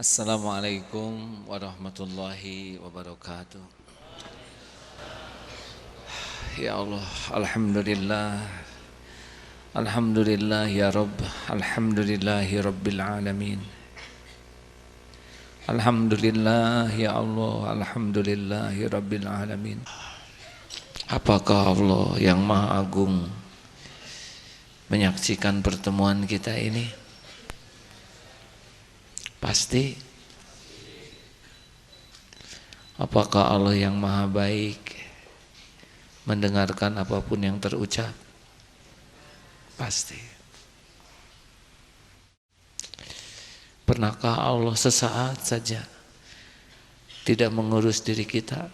Assalamualaikum warahmatullahi wabarakatuh. Ya Allah, Alhamdulillah. Alhamdulillah ya Rabb. Alhamdulillahi Rabbil Alamin. Alhamdulillah ya Allah. Alhamdulillahi Rabbil Alamin. Apakah Allah yang Maha Agung menyaksikan pertemuan kita ini? Pasti. Apakah Allah yang Maha Baik mendengarkan apapun yang terucap? Pasti. Pernahkah Allah sesaat saja tidak mengurus diri kita?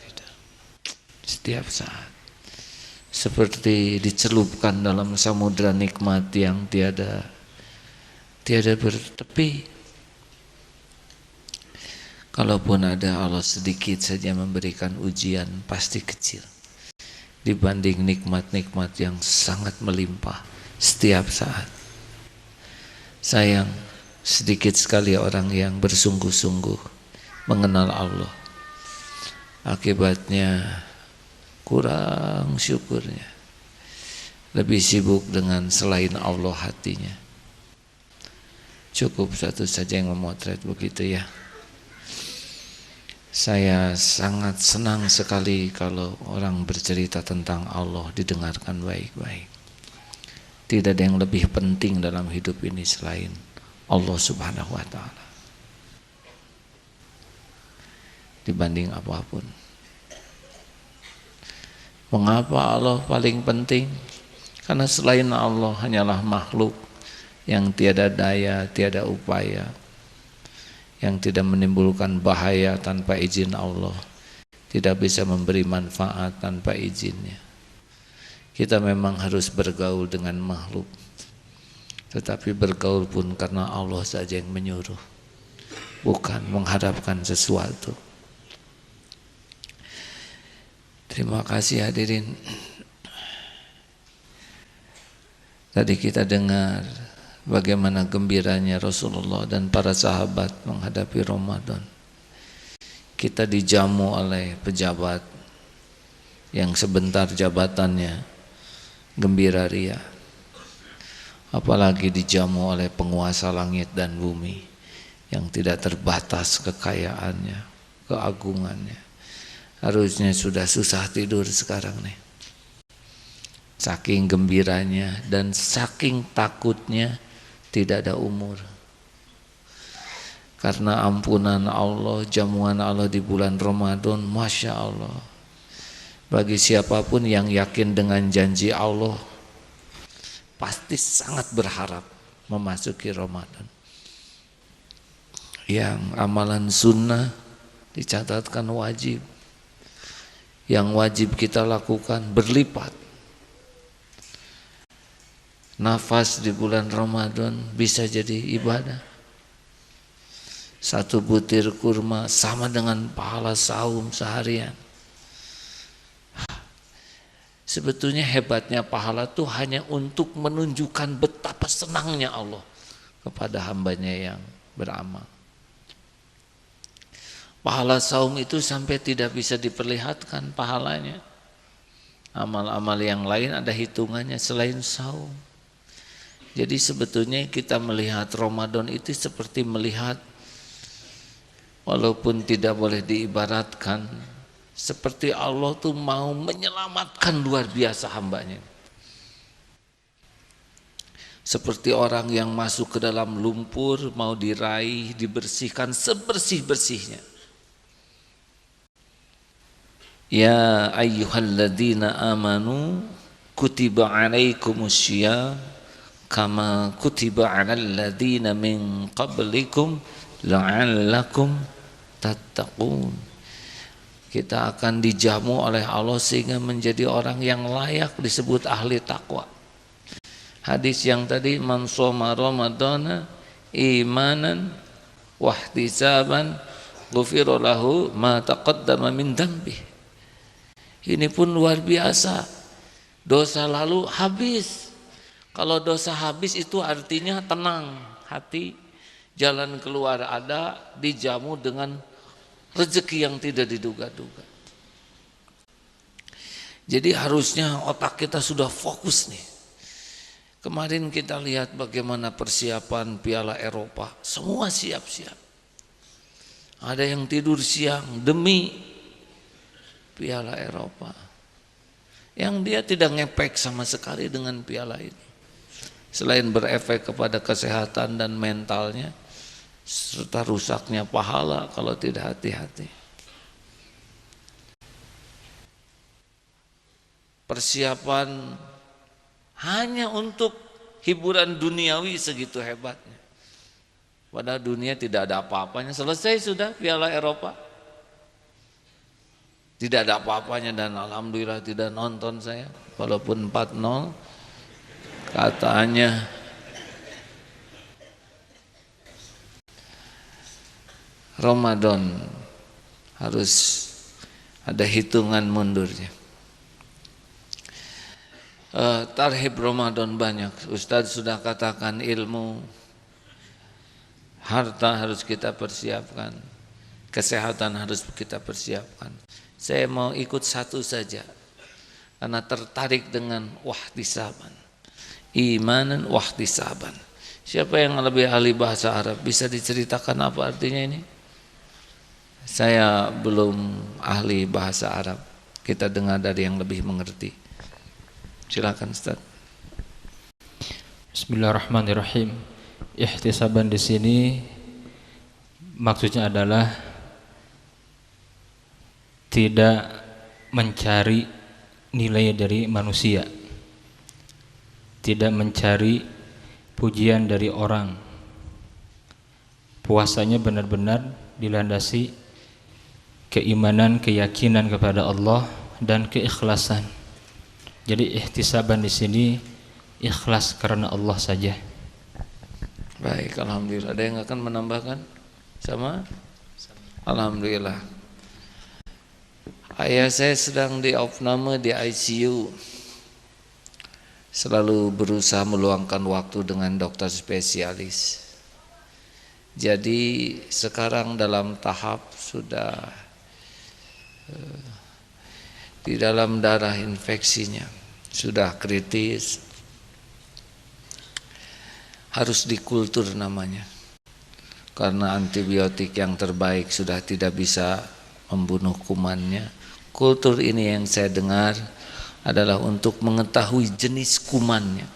Tidak. Setiap saat. Seperti dicelupkan dalam samudra nikmat yang tiada bertepi. Kalaupun ada, Allah sedikit saja memberikan ujian, pasti kecil dibanding nikmat-nikmat yang sangat melimpah setiap saat. Sayang, sedikit sekali orang yang bersungguh-sungguh mengenal Allah. Akibatnya kurang syukurnya, lebih sibuk dengan selain Allah hatinya. Cukup satu saja yang memotret begitu ya. Saya sangat senang sekali kalau orang bercerita tentang Allah didengarkan baik-baik. Tidak ada yang lebih penting dalam hidup ini selain Allah Subhanahu wa Ta'ala, dibanding apapun. Mengapa Allah paling penting? Karena selain Allah hanyalah makhluk yang tiada daya, tiada upaya, yang tidak menimbulkan bahaya tanpa izin Allah, tidak bisa memberi manfaat tanpa izinnya. Kita memang harus bergaul dengan makhluk, tetapi bergaul pun karena Allah saja yang menyuruh, bukan mengharapkan sesuatu. Terima kasih hadirin. Tadi kita dengar bagaimana gembiranya Rasulullah dan para sahabat menghadapi Ramadan. Kita dijamu oleh pejabat yang sebentar jabatannya gembira ria. Apalagi dijamu oleh penguasa langit dan bumi yang tidak terbatas kekayaannya, keagungannya. Harusnya sudah susah tidur sekarang nih. Saking gembiranya dan saking takutnya tidak ada umur. Karena ampunan Allah, jamuan Allah di bulan Ramadan, Masya Allah. Bagi siapapun yang yakin dengan janji Allah, pasti sangat berharap memasuki Ramadan. Yang amalan sunnah dicatatkan wajib. Yang wajib kita lakukan berlipat. Nafas di bulan Ramadan bisa jadi ibadah. Satu butir kurma sama dengan pahala saum seharian. Sebetulnya hebatnya pahala itu hanya untuk menunjukkan betapa senangnya Allah kepada hambanya yang beramal. Pahala saum itu sampai tidak bisa diperlihatkan pahalanya. Amal-amal yang lain ada hitungannya selain saum. Jadi sebetulnya kita melihat Ramadan itu seperti melihat, walaupun tidak boleh diibaratkan, seperti Allah tuh mau menyelamatkan luar biasa hambanya. Seperti orang yang masuk ke dalam lumpur, mau diraih, dibersihkan sebersih-bersihnya. Ya ayyuhalladzina amanu kutiba alaikumussyiyam kama kutiba 'alal ladzina min qablikum la'allakum tattaqun. Kita akan dijamu oleh Allah sehingga menjadi orang yang layak disebut ahli takwa. Hadis yang tadi, man shoma ramadhana imanan wahtisaban ghufira lahu ma taqaddama min dzambi. Ini pun luar biasa. Dosa lalu habis. Kalau dosa habis itu artinya tenang hati, jalan keluar ada, dijamu dengan rezeki yang tidak diduga-duga. Jadi harusnya otak kita sudah fokus nih. Kemarin kita lihat bagaimana persiapan Piala Eropa, semua siap-siap. Ada yang tidur siang demi Piala Eropa, yang dia tidak ngepek sama sekali dengan piala ini. Selain berefek kepada kesehatan dan mentalnya, serta rusaknya pahala kalau tidak hati-hati. Persiapan hanya untuk hiburan duniawi segitu hebatnya. Padahal dunia tidak ada apa-apanya. Selesai sudah Piala Eropa. Tidak ada apa-apanya dan alhamdulillah tidak nonton saya. Walaupun 4-0 katanya Ramadan harus ada hitungan mundurnya. Tarhib Ramadan banyak. Ustadz sudah katakan ilmu, harta harus kita persiapkan, kesehatan harus kita persiapkan. Saya mau ikut satu saja karena tertarik dengan wahtisaban, imanan wahtisaban. Siapa yang lebih ahli bahasa Arab bisa diceritakan apa artinya ini? Saya belum ahli bahasa Arab. Kita dengar dari yang lebih mengerti. Silakan Ustaz. Bismillahirrahmanirrahim. Ihtisaban di sini maksudnya adalah tidak mencari nilai dari manusia, tidak mencari pujian dari orang. Puasanya benar-benar dilandasi keimanan, keyakinan kepada Allah dan keikhlasan. Jadi ihtisaban di sini ikhlas karena Allah saja. Baik, alhamdulillah. Ada yang akan menambahkan? Sama? Alhamdulillah. Ayah saya sedang di opname di ICU. Selalu berusaha meluangkan waktu dengan dokter spesialis. Jadi sekarang dalam tahap sudah di dalam darah infeksinya sudah kritis, harus dikultur namanya, karena antibiotik yang terbaik sudah tidak bisa membunuh kumannya. Kultur ini yang saya dengar adalah untuk mengetahui jenis kumannya,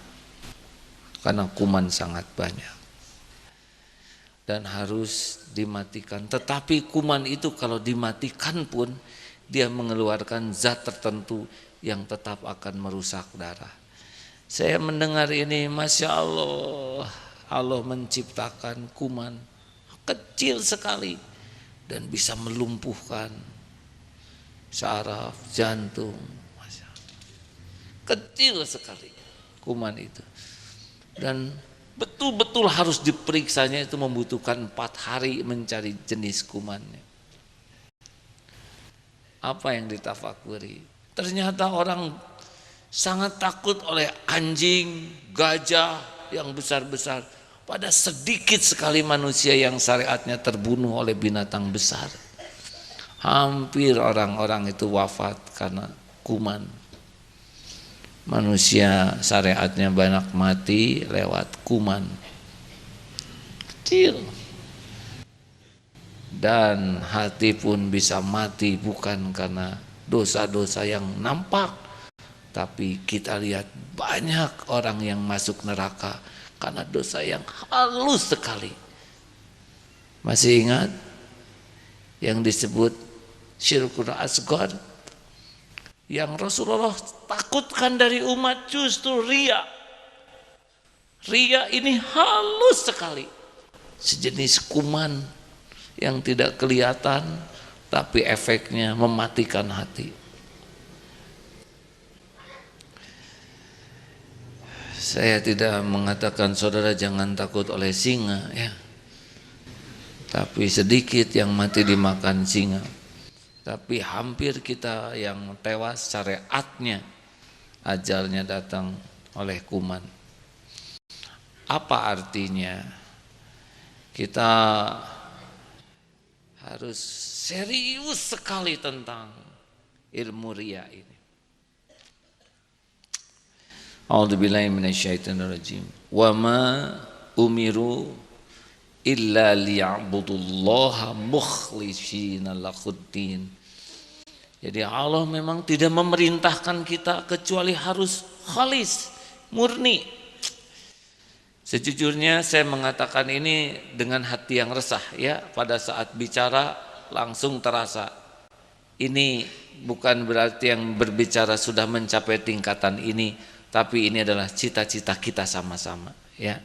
karena kuman sangat banyak dan harus dimatikan. Tetapi kuman itu kalau dimatikan pun dia mengeluarkan zat tertentu yang tetap akan merusak darah. Saya mendengar ini, Masya Allah, Allah menciptakan kuman kecil sekali dan bisa melumpuhkan saraf, jantung. Masya Allah. Kecil sekali kuman itu. Dan betul-betul harus diperiksanya, itu membutuhkan 4 hari mencari jenis kumannya. Apa yang ditafakuri? Ternyata orang sangat takut oleh anjing, gajah yang besar-besar. Pada sedikit sekali manusia yang syariatnya terbunuh oleh binatang besar. Hampir orang-orang itu wafat karena kuman. Manusia syariatnya banyak mati lewat kuman kecil. Dan hati pun bisa mati bukan karena dosa-dosa yang nampak, tapi kita lihat banyak orang yang masuk neraka karena dosa yang halus sekali. Masih ingat yang disebut syirkul asghar yang Rasulullah takutkan dari umat? Justru riya. Riya ini halus sekali, sejenis kuman yang tidak kelihatan tapi efeknya mematikan hati. Saya tidak mengatakan saudara jangan takut oleh singa ya, tapi sedikit yang mati dimakan singa. Tapi hampir kita yang tewas syariatnya ajalnya datang oleh kuman. Apa artinya? Kita harus serius sekali tentang ilmu riya ini. A'udzubillahi minasyaitonirrajim. Wa ma umiru illa liya'budullaha mukhlishina lahuddin. Jadi Allah memang tidak memerintahkan kita kecuali harus khalis, murni. Sejujurnya saya mengatakan ini dengan hati yang resah ya, pada saat bicara langsung terasa. Ini bukan berarti yang berbicara sudah mencapai tingkatan ini, tapi ini adalah cita-cita kita sama-sama ya.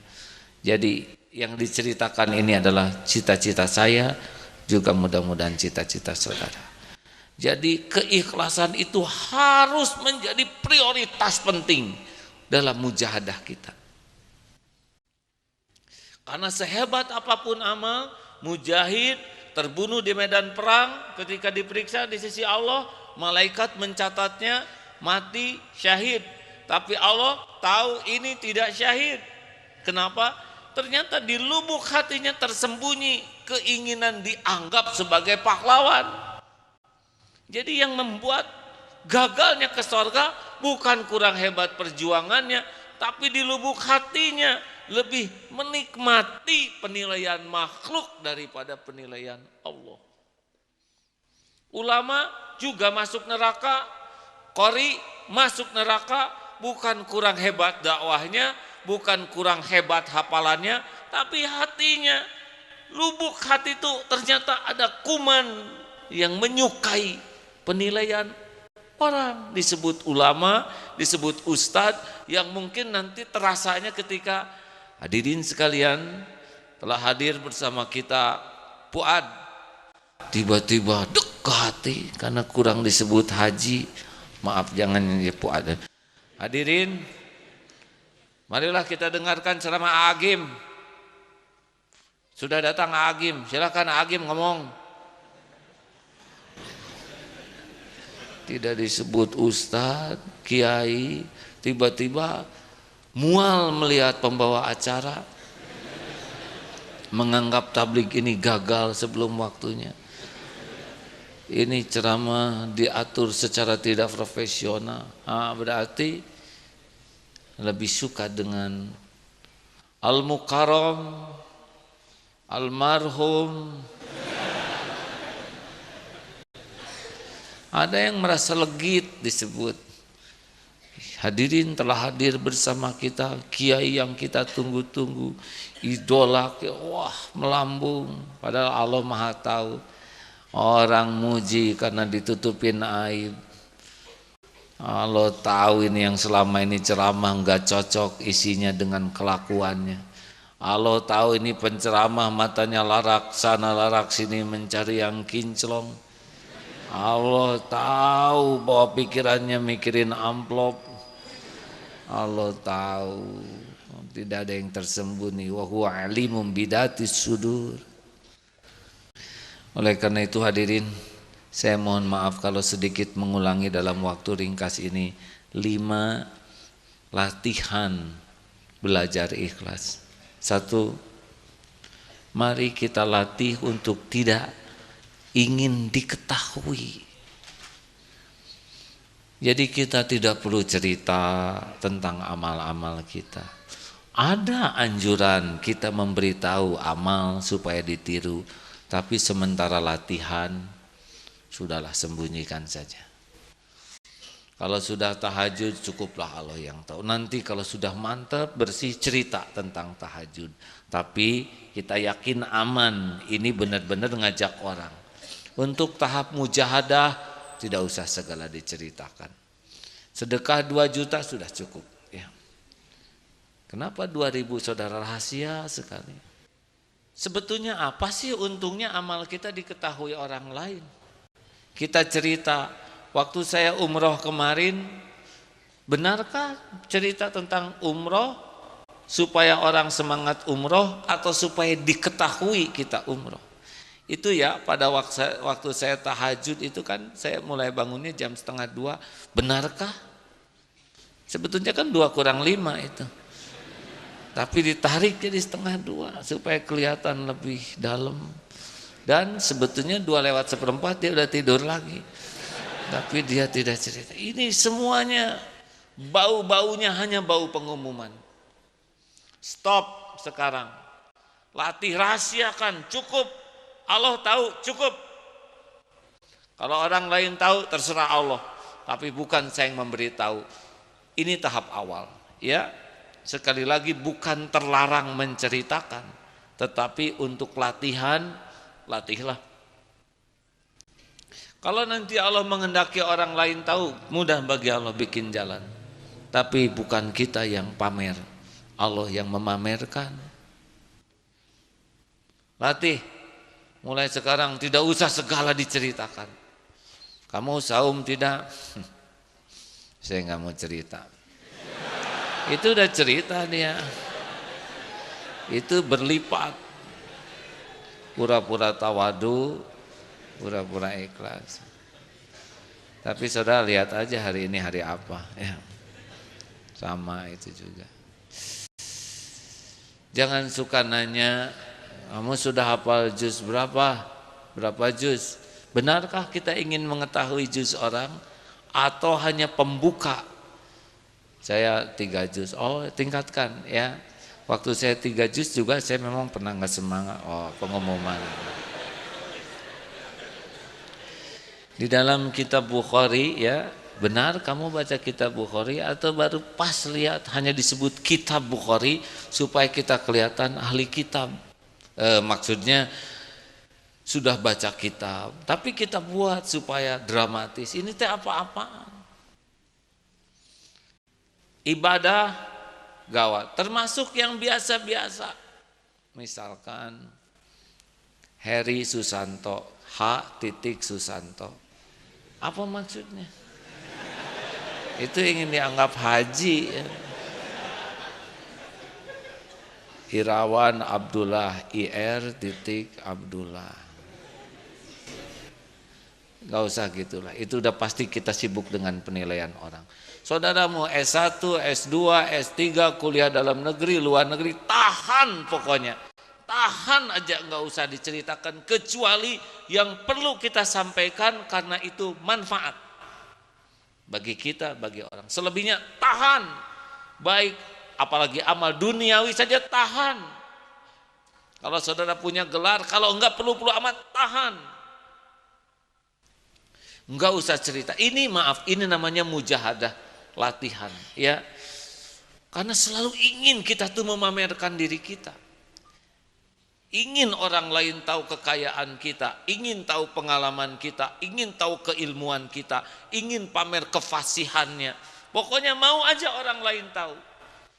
Jadi yang diceritakan ini adalah cita-cita saya, juga mudah-mudahan cita-cita saudara. Jadi keikhlasan itu harus menjadi prioritas penting dalam mujahadah kita. Karena sehebat apapun amal, mujahid terbunuh di medan perang, ketika diperiksa di sisi Allah, malaikat mencatatnya mati syahid. Tapi Allah tahu ini tidak syahid. Kenapa? Ternyata di lubuk hatinya tersembunyi keinginan dianggap sebagai pahlawan. Jadi yang membuat gagalnya ke sorga bukan kurang hebat perjuangannya, tapi di lubuk hatinya lebih menikmati penilaian makhluk daripada penilaian Allah. Ulama juga masuk neraka, qori masuk neraka, bukan kurang hebat dakwahnya, bukan kurang hebat hafalannya, tapi hatinya, lubuk hati itu ternyata ada kuman yang menyukai penilaian orang. Disebut ulama, disebut ustadz, yang mungkin nanti terasanya ketika hadirin sekalian telah hadir bersama kita Fuad, tiba-tiba dek ke hati karena kurang disebut haji. Maaf, jangan ya Fuad. Hadirin, marilah kita dengarkan ceramah Agim. Sudah datang Agim, silakan Agim ngomong. Tidak disebut ustadz, kiai, tiba-tiba mual melihat pembawa acara, menganggap tabligh ini gagal sebelum waktunya. Ini ceramah diatur secara tidak profesional. Berarti lebih suka dengan al-mukarram, almarhum. Ada yang merasa legit disebut. Hadirin telah hadir bersama kita, kiai yang kita tunggu-tunggu, idola, wah melambung. Padahal Allah Maha tahu. Orang muji karena ditutupin aib. Allah tahu ini yang selama ini ceramah enggak cocok isinya dengan kelakuannya. Allah tahu ini penceramah matanya larak sana larak sini mencari yang kinclong. Allah tahu bahwa pikirannya mikirin amplop. Allah tahu, tidak ada yang tersembunyi. Wa huwa alimum bidatis sudur. Oleh karena itu hadirin, saya mohon maaf kalau sedikit mengulangi dalam waktu ringkas ini 5 latihan belajar ikhlas. 1, mari kita latih untuk tidak ingin diketahui. Jadi kita tidak perlu cerita tentang amal-amal kita. Ada anjuran kita memberitahu amal supaya ditiru, tapi sementara latihan sudahlah sembunyikan saja. Kalau sudah tahajud cukuplah Allah yang tahu. Nanti kalau sudah mantap bersih cerita tentang tahajud. Tapi kita yakin aman, ini benar-benar ngajak orang. Untuk tahap mujahadah tidak usah segala diceritakan. Sedekah 2 juta sudah cukup ya. Kenapa 2.000 saudara rahasia sekali? Sebetulnya apa sih untungnya amal kita diketahui orang lain? Kita cerita, waktu saya umroh kemarin, benarkah cerita tentang umroh supaya orang semangat umroh atau supaya diketahui kita umroh? Itu ya pada waktu saya tahajud itu kan saya mulai bangunnya jam 1:30. Benarkah? Sebetulnya kan 2 kurang 5 itu. tapi ditarik jadi 1/2 supaya kelihatan lebih dalam. Dan sebetulnya 2/4 dia udah tidur lagi, tapi dia tidak cerita. Ini semuanya bau-baunya hanya bau pengumuman. Stop sekarang, latih rahasiakan, cukup. Allah tahu, cukup. Kalau orang lain tahu terserah Allah, tapi bukan saya yang memberitahu. Ini tahap awal, ya. Sekali lagi bukan terlarang menceritakan, tetapi untuk latihan, latihlah. Kalau nanti Allah menghendaki orang lain tahu, mudah bagi Allah bikin jalan. Tapi bukan kita yang pamer, Allah yang memamerkan. Latih, mulai sekarang tidak usah segala diceritakan. Kamu saum tidak? Saya nggak mau cerita. Itu udah cerita dia. Itu berlipat. Pura-pura tawadu, pura-pura ikhlas. Tapi saudara lihat aja hari ini hari apa, ya. Sama itu juga. Jangan suka nanya, kamu sudah hafal juz berapa? Berapa juz? Benarkah kita ingin mengetahui juz orang atau hanya pembuka? Saya 3 juz. Oh, tingkatkan ya. Waktu saya 3 juz juga saya memang pernah nggak semangat. Oh, pengumuman. Di dalam kitab Bukhari ya, benar kamu baca kitab Bukhari atau baru pas lihat hanya disebut kitab Bukhari supaya kita kelihatan ahli kitab. Maksudnya sudah baca kitab, tapi kita buat supaya dramatis. Ini teh apa-apaan? Ibadah gawat, termasuk yang biasa-biasa. Misalkan Heri Susanto, H.Susanto. Apa maksudnya? Itu ingin dianggap haji ya. Irawan Abdullah, Abdullah. Gak usah gitulah, itu udah pasti kita sibuk dengan penilaian orang. Saudaramu S1, S2, S3, kuliah dalam negeri, luar negeri, tahan pokoknya. Tahan aja, gak usah diceritakan, kecuali yang perlu kita sampaikan karena itu manfaat bagi kita, bagi orang. Selebihnya tahan, baik apalagi amal duniawi saja tahan. Kalau saudara punya gelar, kalau enggak perlu-perlu amat tahan. Enggak usah cerita. Ini maaf, ini namanya mujahadah, latihan ya. Karena selalu ingin kita tuh memamerkan diri kita. Ingin orang lain tahu kekayaan kita, ingin tahu pengalaman kita, ingin tahu keilmuan kita, ingin pamer kefasihannya. Pokoknya mau aja orang lain tahu.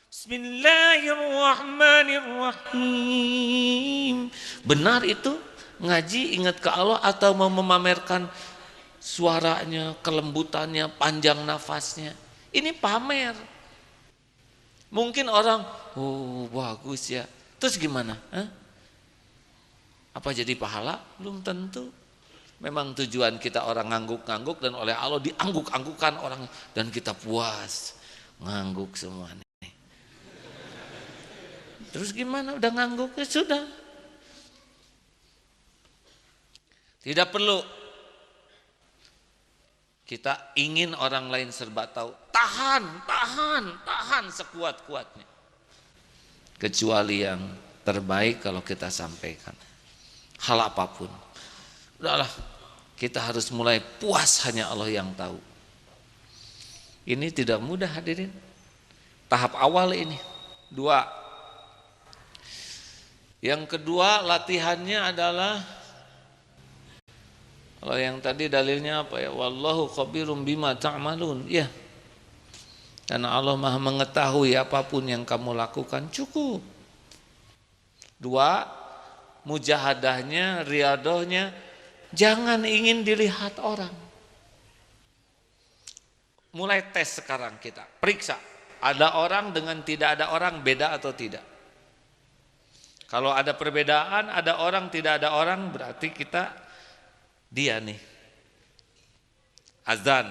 Bismillahirrahmanirrahim. Benar itu ngaji ingat ke Allah atau mau memamerkan suaranya, kelembutannya, panjang nafasnya? Ini pamer. Mungkin orang, oh bagus ya. Terus gimana? Apa jadi pahala? Belum tentu. Memang tujuan kita orang ngangguk-ngangguk dan oleh Allah diangguk-anggukan orang dan kita puas ngangguk semua nih. Terus gimana? Udah ngangguk ya sudah. Tidak perlu kita ingin orang lain serba tahu. Tahan sekuat-kuatnya. Kecuali yang terbaik kalau kita sampaikan. Hal apapun. Udahlah, kita harus mulai puas hanya Allah yang tahu. Ini tidak mudah hadirin. Tahap awal ini. 2. Yang kedua latihannya adalah, kalau yang tadi dalilnya apa ya? Wallahu khabirum bima ta'malun. Ya. Karena Allah Maha mengetahui apapun yang kamu lakukan, cukup. 2, mujahadahnya, riadohnya, jangan ingin dilihat orang. Mulai tes sekarang kita, periksa. Ada orang dengan tidak ada orang, beda atau tidak? Kalau ada perbedaan, ada orang, tidak ada orang, berarti kita dia nih. Azan.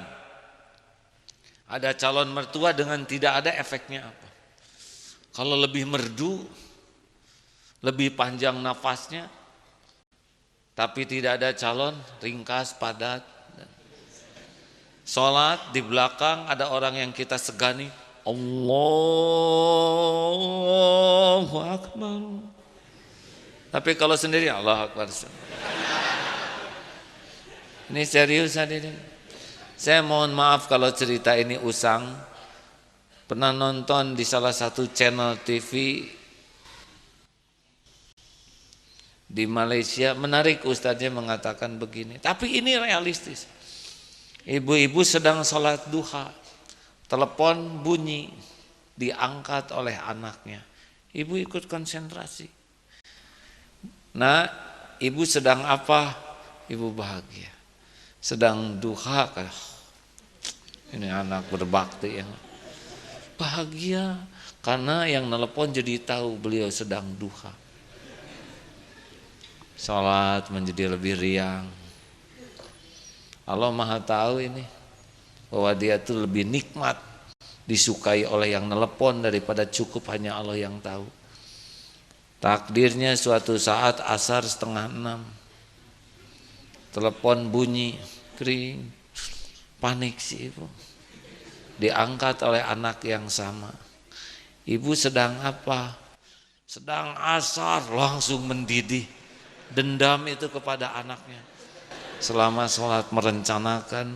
Ada calon mertua dengan tidak ada, efeknya apa? Kalau lebih merdu, lebih panjang nafasnya, tapi tidak ada calon, ringkas, padat. Sholat di belakang ada orang yang kita segani, Allahu Akbar. Tapi kalau sendiri Allahu Akbar. Ini serius hadirin. Saya mohon maaf kalau cerita ini usang. Pernah nonton di salah satu channel TV di Malaysia, menarik, ustadznya mengatakan begini, tapi ini realistis. Ibu-ibu sedang sholat duha, telepon bunyi, diangkat oleh anaknya. Ibu ikut konsentrasi. Nah, ibu sedang apa? Ibu bahagia. Sedang duha, ini anak berbakti yang bahagia karena yang nelpon jadi tahu beliau sedang duha. Salat menjadi lebih riang. Allah Maha tahu ini bahwa dia itu lebih nikmat disukai oleh yang nelpon daripada cukup hanya Allah yang tahu. Takdirnya suatu saat asar 5:30, telepon bunyi, kering, panik si ibu. Diangkat oleh anak yang sama. Ibu sedang apa? Sedang asar, langsung mendidih. Dendam itu kepada anaknya. Selama sholat merencanakan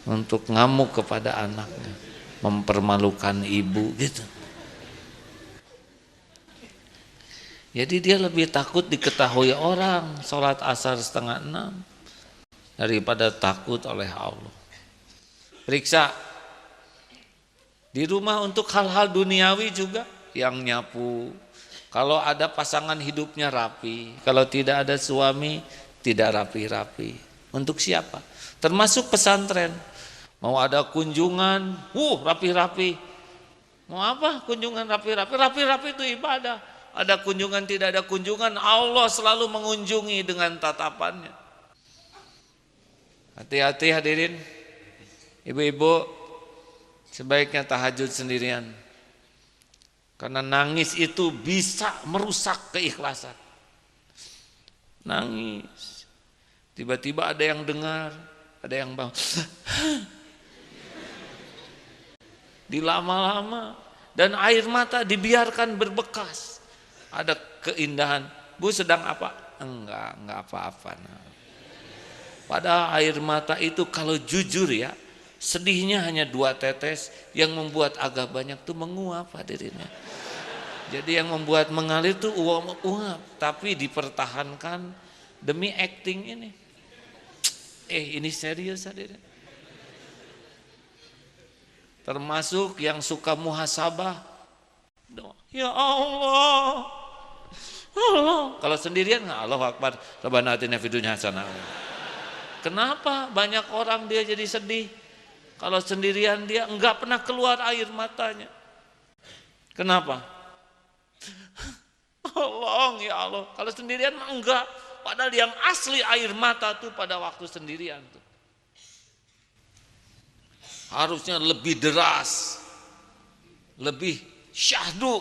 untuk ngamuk kepada anaknya, mempermalukan ibu gitu. Jadi dia lebih takut diketahui orang sholat asar 5:30 daripada takut oleh Allah. Periksa di rumah untuk hal-hal duniawi juga, yang nyapu. Kalau ada pasangan hidupnya rapi, kalau tidak ada suami tidak rapi-rapi. Untuk siapa? Termasuk pesantren. Mau ada kunjungan, rapi-rapi. Mau apa kunjungan rapi-rapi? Rapi-rapi itu ibadah. Ada kunjungan, tidak ada kunjungan, Allah selalu mengunjungi dengan tatapannya. Hati-hati hadirin. Ibu-ibu, sebaiknya tahajud sendirian. Karena nangis itu bisa merusak keikhlasan. Nangis. Tiba-tiba ada yang dengar, ada yang bangun. Dilama-lama dan air mata dibiarkan berbekas. Ada keindahan. Bu sedang apa? Enggak apa-apa. Padahal air mata itu kalau jujur ya, sedihnya hanya 2 tetes, yang membuat agak banyak tuh menguap hadirinnya. Jadi yang membuat mengalir tuh uap, tapi dipertahankan demi acting ini. Ini serius hadirin. Termasuk yang suka muhasabah. Ya Allah. Allah. Kalau sendirian Allahu Akbar, Rabbana atina fid dunya hasanah. Kenapa banyak orang dia jadi sedih? Kalau sendirian dia enggak pernah keluar air matanya. Kenapa? Tolong ya Allah. Kalau sendirian mah enggak. Padahal yang asli air mata tuh pada waktu sendirian tuh. Harusnya lebih deras. Lebih syahdu.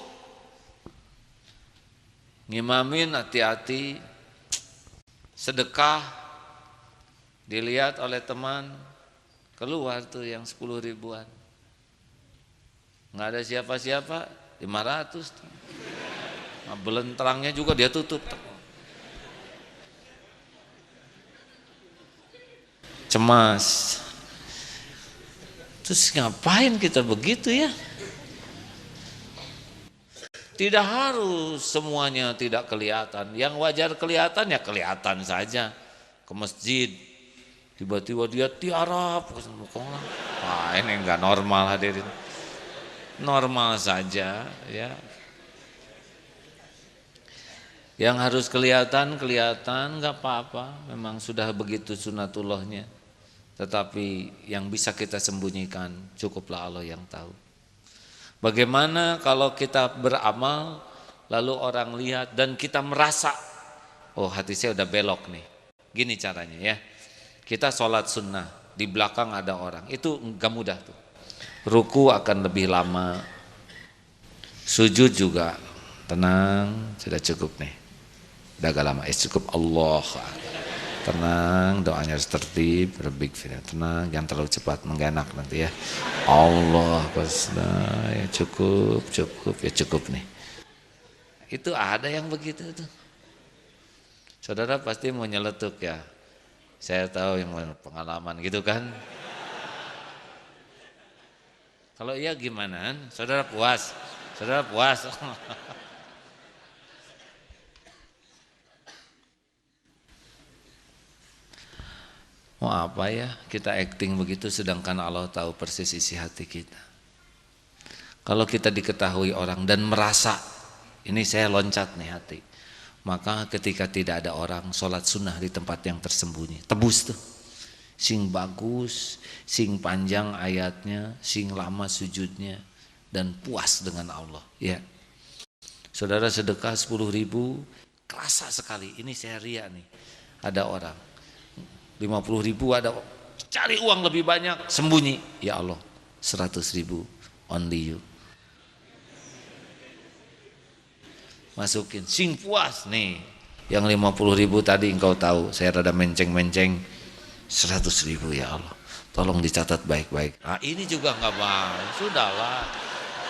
Ngimamin hati-hati. Sedekah. Dilihat oleh teman. Keluar tuh yang 10 ribuan. Nggak ada siapa-siapa, 500 tuh. Nah, belentrangnya juga dia tutup. Cemas. Terus ngapain kita begitu ya? Tidak harus semuanya tidak kelihatan. Yang wajar kelihatan ya kelihatan saja. Ke masjid tiba-tiba dia tiarap. Wah, ini enggak normal hadirin. Normal saja ya. Yang harus kelihatan enggak apa-apa. Memang sudah begitu sunatullahnya. Tetapi yang bisa kita sembunyikan cukuplah Allah yang tahu. Bagaimana kalau kita beramal lalu orang lihat dan kita merasa, oh hati saya udah belok nih. Gini caranya ya. Kita sholat sunnah, di belakang ada orang. Itu enggak mudah tuh. Ruku akan lebih lama. Sujud juga tenang, sudah cukup nih. Udah agak lama, cukup Allah. Tenang, doanya harus tertib, berbik, tenang, jangan terlalu cepat, mengganak nanti ya. Allah, ya cukup nih. Itu ada yang begitu tuh. Saudara pasti mau nyeletuk ya. Saya tahu yang pengalaman gitu kan. Kalau iya gimana? Saudara puas? Saudara puas? Mau apa ya kita acting begitu sedangkan Allah tahu persis isi hati kita. Kalau kita diketahui orang dan merasa ini saya loncat nih hati, maka ketika tidak ada orang sholat sunnah di tempat yang tersembunyi, tebus tuh, sing bagus, sing panjang ayatnya, sing lama sujudnya, dan puas dengan Allah. Ya, saudara sedekah 10.000, kerasa sekali. Ini saya ria nih, ada orang 50.000 ada cari uang lebih banyak, sembunyi, ya Allah 100.000 only you, masukin, sing puas nih. Yang 50.000 tadi engkau tahu saya rada menceng-menceng, 100.000 ya Allah, tolong dicatat baik-baik. Nah ini juga nggak mau, sudahlah,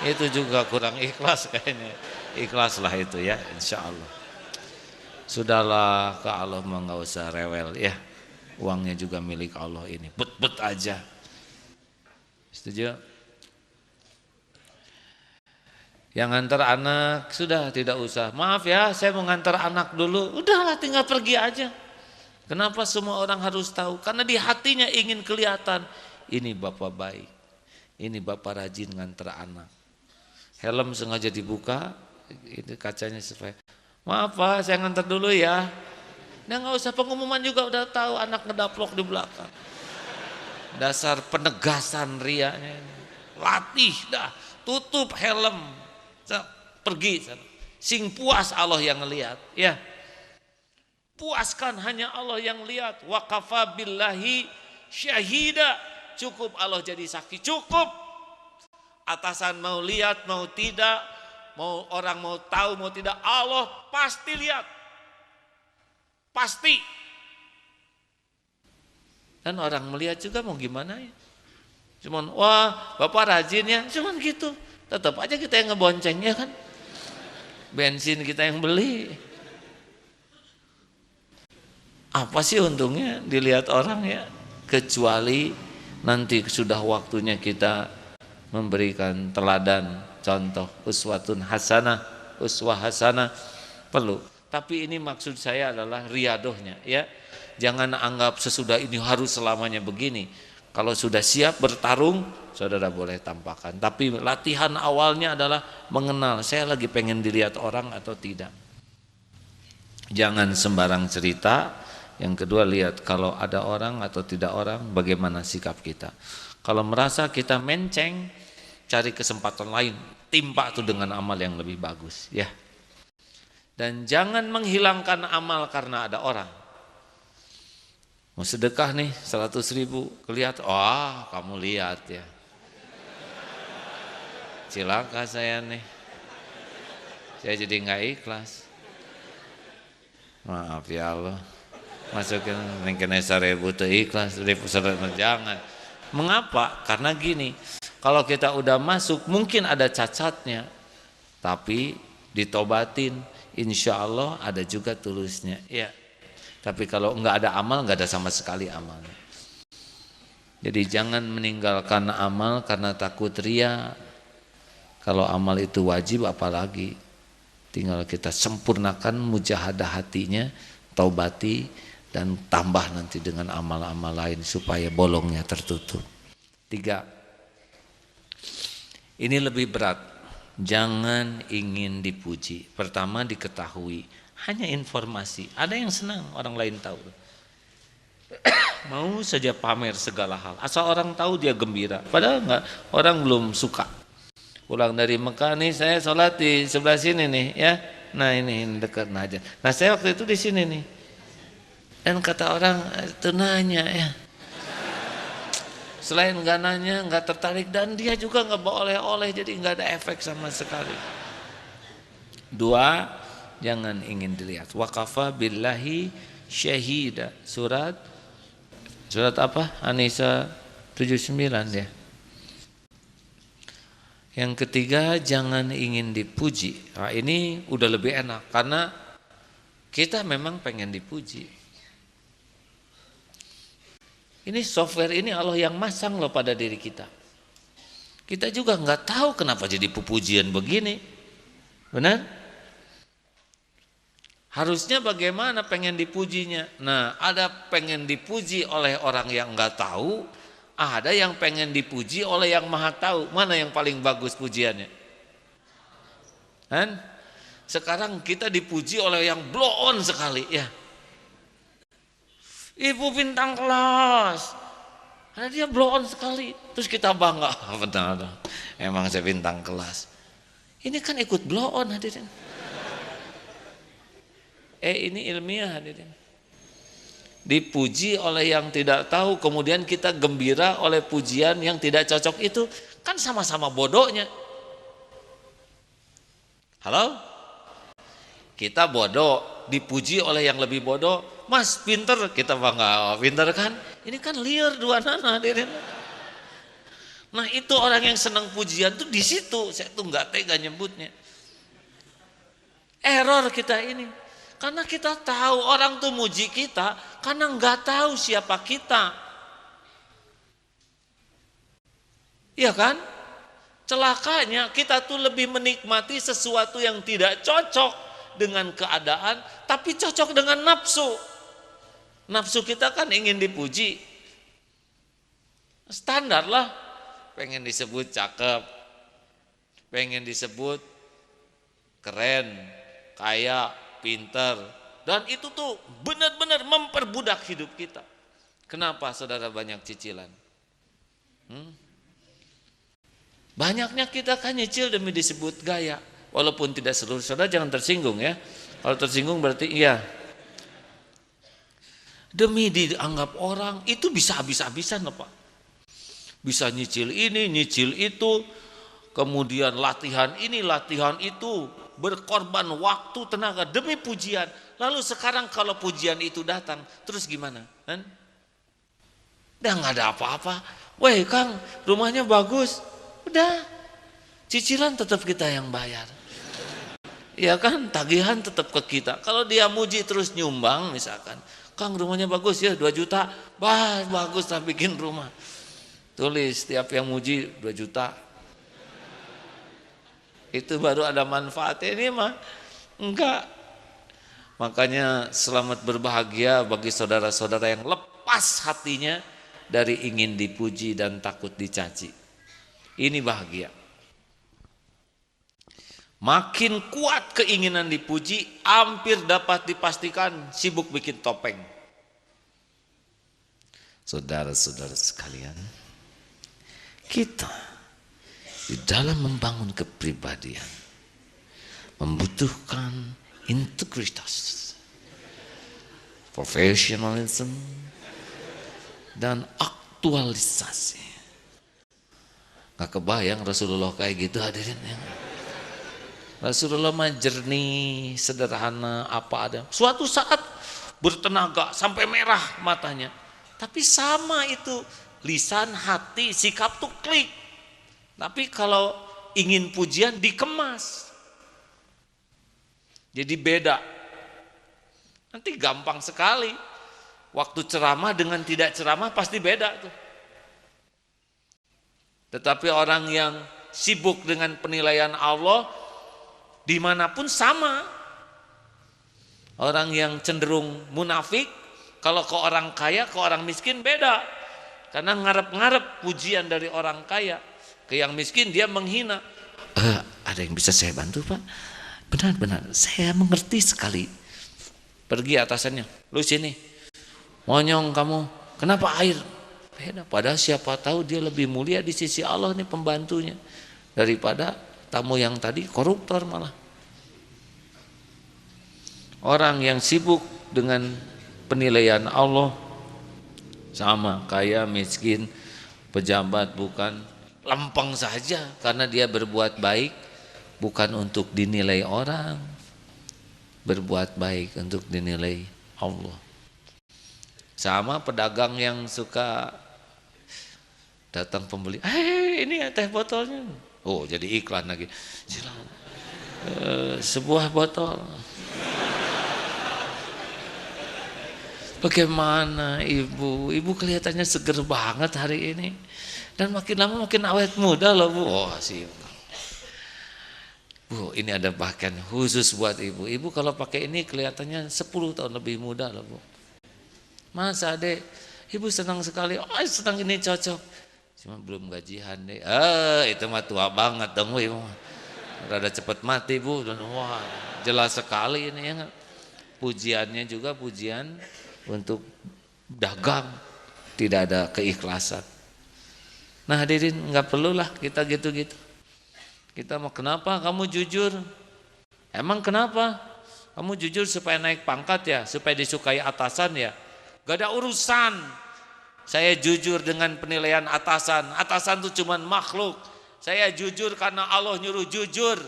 itu juga kurang ikhlas kayaknya. Ikhlaslah itu ya, insya Allah. Sudahlah, ke Allah mah nggak usah rewel ya. Uangnya juga milik Allah ini, bet-bet aja. Setuju? Yang ngantar anak sudah tidak usah. Maaf ya, saya mau ngantar anak dulu. Udahlah, tinggal pergi aja. Kenapa semua orang harus tahu? Karena di hatinya ingin kelihatan. Ini bapak baik, ini bapak rajin ngantar anak. Helm sengaja dibuka, itu kacanya supaya. Maaf Pak, saya ngantar dulu ya. Nah nggak usah pengumuman juga udah tahu anak ngedaplok di belakang. Dasar penegasan rianya. Latih dah, tutup helm, pergi sana. Sing puas Allah yang ngelihat, ya. Puaskan hanya Allah yang lihat. Wa kafa billahi syahida. Cukup Allah jadi saksi, cukup. Atasan mau lihat mau tidak, mau orang mau tahu mau tidak, Allah pasti lihat. Pasti. Dan orang melihat juga mau gimana ya. Cuman wah bapak rajin ya, cuman gitu. Tetap aja kita yang ngebonceng ya kan. Bensin kita yang beli. Apa sih untungnya dilihat orang ya. Kecuali nanti sudah waktunya kita memberikan teladan, contoh, uswatun hasanah, uswah hasanah perlu. Tapi ini maksud saya adalah riadohnya ya. Jangan anggap sesudah ini harus selamanya begini. Kalau sudah siap bertarung, saudara boleh tampakkan. Tapi latihan awalnya adalah mengenal, saya lagi pengen dilihat orang atau tidak. Jangan sembarang cerita. Yang kedua, lihat kalau ada orang atau tidak orang, bagaimana sikap kita. Kalau merasa kita menceng, cari kesempatan lain, timpa itu dengan amal yang lebih bagus ya. Dan jangan menghilangkan amal karena ada orang. Mau sedekah nih 100.000, kelihatan, wah kamu lihat ya. Cilaka saya nih. Saya jadi nggak ikhlas. Maaf ya Allah. Masukin nengkene 1.000 teu ikhlas, jangan. Mengapa? Karena gini, kalau kita udah masuk mungkin ada cacatnya, tapi ditobatin, insya Allah ada juga tulusnya. Ya. Tapi kalau enggak ada amal, enggak ada sama sekali amalnya. Jadi jangan meninggalkan amal karena takut ria. Kalau amal itu wajib apalagi. Tinggal kita sempurnakan mujahadah hatinya, taubati, dan tambah nanti dengan amal-amal lain supaya bolongnya tertutup. 3. Ini lebih berat. Jangan ingin dipuji. Pertama diketahui. Hanya informasi. Ada yang senang orang lain tahu. Mau saja pamer segala hal. Asal orang tahu dia gembira. Padahal enggak, orang belum suka. Pulang dari Mekah nih, saya sholat di sebelah sini nih ya. Nah ini dekat Najar. Nah saya waktu itu di sini nih. Dan kata orang itu nanya ya. Selain enggak nanya, enggak tertarik, dan dia juga enggak bawa oleh-oleh, jadi enggak ada efek sama sekali. Dua, jangan ingin dilihat. Wa kafa billahi syahida. Surat apa? An-Nisa 79 ya. Yang ketiga, jangan ingin dipuji. Nah, ini udah lebih enak karena kita memang pengen dipuji. Ini software ini Allah yang masang loh pada diri kita. Kita juga nggak tahu kenapa jadi pujian begini. Benar? Harusnya bagaimana pengen dipujinya? Nah, ada pengen dipuji oleh orang yang nggak tahu, ada yang pengen dipuji oleh yang maha tahu. Mana yang paling bagus pujiannya? Kan? Sekarang kita dipuji oleh yang blow on sekali ya. Ibu bintang kelas, karena dia blow on sekali. Terus kita bangga, benar, emang saya bintang kelas. Ini kan ikut blow on hadirin. Ini ilmiah hadirin. Dipuji oleh yang tidak tahu, kemudian kita gembira oleh pujian yang tidak cocok itu, kan sama-sama bodohnya. Halo? Kita bodoh, dipuji oleh yang lebih bodoh. Mas pinter, kita bangga, oh, pinter kan? Ini kan liar dua nana hadirin. Nah itu orang yang senang pujian tuh di situ. Saya tuh nggak tega nyebutnya. Error kita ini, karena kita tahu orang tuh muji kita karena nggak tahu siapa kita. Iya kan? Celakanya kita tuh lebih menikmati sesuatu yang tidak cocok dengan keadaan, tapi cocok dengan nafsu. Nafsu kita kan ingin dipuji. Standar lah, pengen disebut cakep, pengen disebut keren, kaya, pinter. Dan itu tuh benar-benar memperbudak hidup kita. Kenapa saudara banyak cicilan? Banyaknya kita kan nyicil demi disebut gaya. Walaupun tidak seluruh, saudara jangan tersinggung ya. Kalau tersinggung berarti iya. Demi dianggap orang itu bisa habis-habisan Pak. Bisa nyicil ini, nyicil itu, kemudian latihan ini, latihan itu, berkorban waktu, tenaga demi pujian. Lalu sekarang kalau pujian itu datang, terus gimana? Kan? Udah nggak ada apa-apa. Weh Kang, rumahnya bagus. Udah, cicilan tetap kita yang bayar. Ya kan, tagihan tetap ke kita. Kalau dia muji terus nyumbang misalkan, Kang rumahnya bagus ya 2 juta, bagus lah bikin rumah. Tulis setiap yang muji 2 juta. Itu baru ada manfaatnya, ini mah enggak. Makanya selamat berbahagia bagi saudara-saudara yang lepas hatinya dari ingin dipuji dan takut dicaci. Ini bahagia. Makin kuat keinginan dipuji, hampir dapat dipastikan sibuk bikin topeng. Saudara-saudara sekalian, kita di dalam membangun kepribadian membutuhkan integritas, profesionalisme, dan aktualisasi. Gak kebayang Rasulullah kayak gitu hadirin ya. Rasulullah mah jernih, sederhana, apa ada. Suatu saat bertenaga sampai merah matanya. Tapi sama itu, lisan, hati, sikap tuh klik. Tapi kalau ingin pujian dikemas. Jadi beda. Nanti gampang sekali. Waktu ceramah dengan tidak ceramah pasti beda tuh. Tetapi orang yang sibuk dengan penilaian Allah dimanapun sama. Orang yang cenderung munafik, kalau ke orang kaya, ke orang miskin beda. Karena ngarep-ngarep pujian dari orang kaya. Ke yang miskin dia menghina. Ada yang bisa saya bantu Pak? Benar-benar, saya mengerti sekali. Pergi atasannya, lu sini. Monyong kamu, kenapa air? Beda, padahal siapa tahu dia lebih mulia di sisi Allah nih pembantunya. Daripada tamu yang tadi koruptor malah. Orang yang sibuk dengan penilaian Allah sama kaya miskin, pejabat bukan, lempeng saja karena dia berbuat baik bukan untuk dinilai orang, berbuat baik untuk dinilai Allah. Sama pedagang yang suka datang pembeli, ini teh botolnya, oh jadi iklan lagi, silakan sebuah botol. Bagaimana ibu kelihatannya seger banget hari ini, dan makin lama makin awet muda loh Bu. Oh sih Bu, ini ada bahkan khusus buat ibu. Ibu kalau pakai ini kelihatannya 10 tahun lebih muda loh Bu. Masa Dek? Ibu senang sekali. Oh senang, ini cocok. Cuma belum gajian deh. Itu mah tua banget dong Bu. Rada cepet mati Bu. Wah jelas sekali ini ya. Pujiannya juga pujian untuk dagang, tidak ada keikhlasan. Nah hadirin, nggak perlulah kita gitu-gitu. Kita mau kenapa kamu jujur? Emang kenapa? Kamu jujur supaya naik pangkat ya, supaya disukai atasan ya? Gak ada urusan. Saya jujur dengan penilaian atasan. Atasan itu cuma makhluk. Saya jujur karena Allah nyuruh jujur,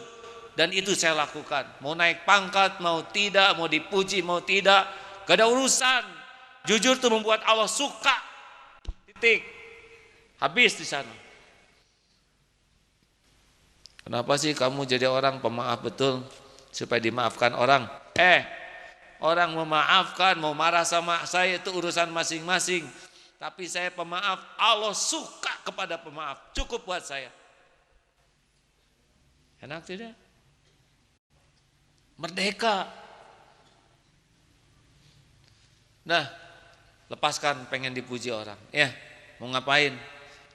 dan itu saya lakukan. Mau naik pangkat, mau tidak, mau dipuji, mau tidak, gak ada urusan. Jujur itu membuat Allah suka. Titik. Habis di sana. Kenapa sih kamu jadi orang pemaaf betul? Supaya dimaafkan orang. Orang memaafkan, mau marah sama saya itu urusan masing-masing. Tapi saya pemaaf, Allah suka kepada pemaaf. Cukup buat saya. Enak tidak? Merdeka. Nah, lepaskan pengen dipuji orang. Ya, mau ngapain?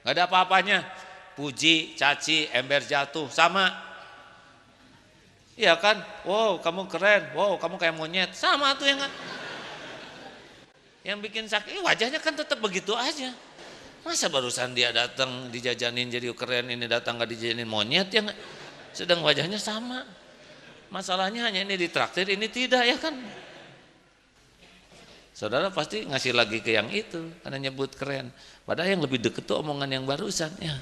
Gak ada apa-apanya. Puji, caci, ember jatuh, sama. Iya kan? Wow, kamu keren. Wow, kamu kayak monyet. Sama tuh yang bikin sakit. Wajahnya kan tetap begitu aja. Masa barusan dia datang dijajanin jadi keren, ini datang gak dijajanin monyet ya gak? Sedang wajahnya sama. Masalahnya hanya ini ditraktir, ini tidak ya kan? Saudara pasti ngasih lagi ke yang itu karena nyebut keren. Padahal yang lebih deket tuh omongan yang barusan ya.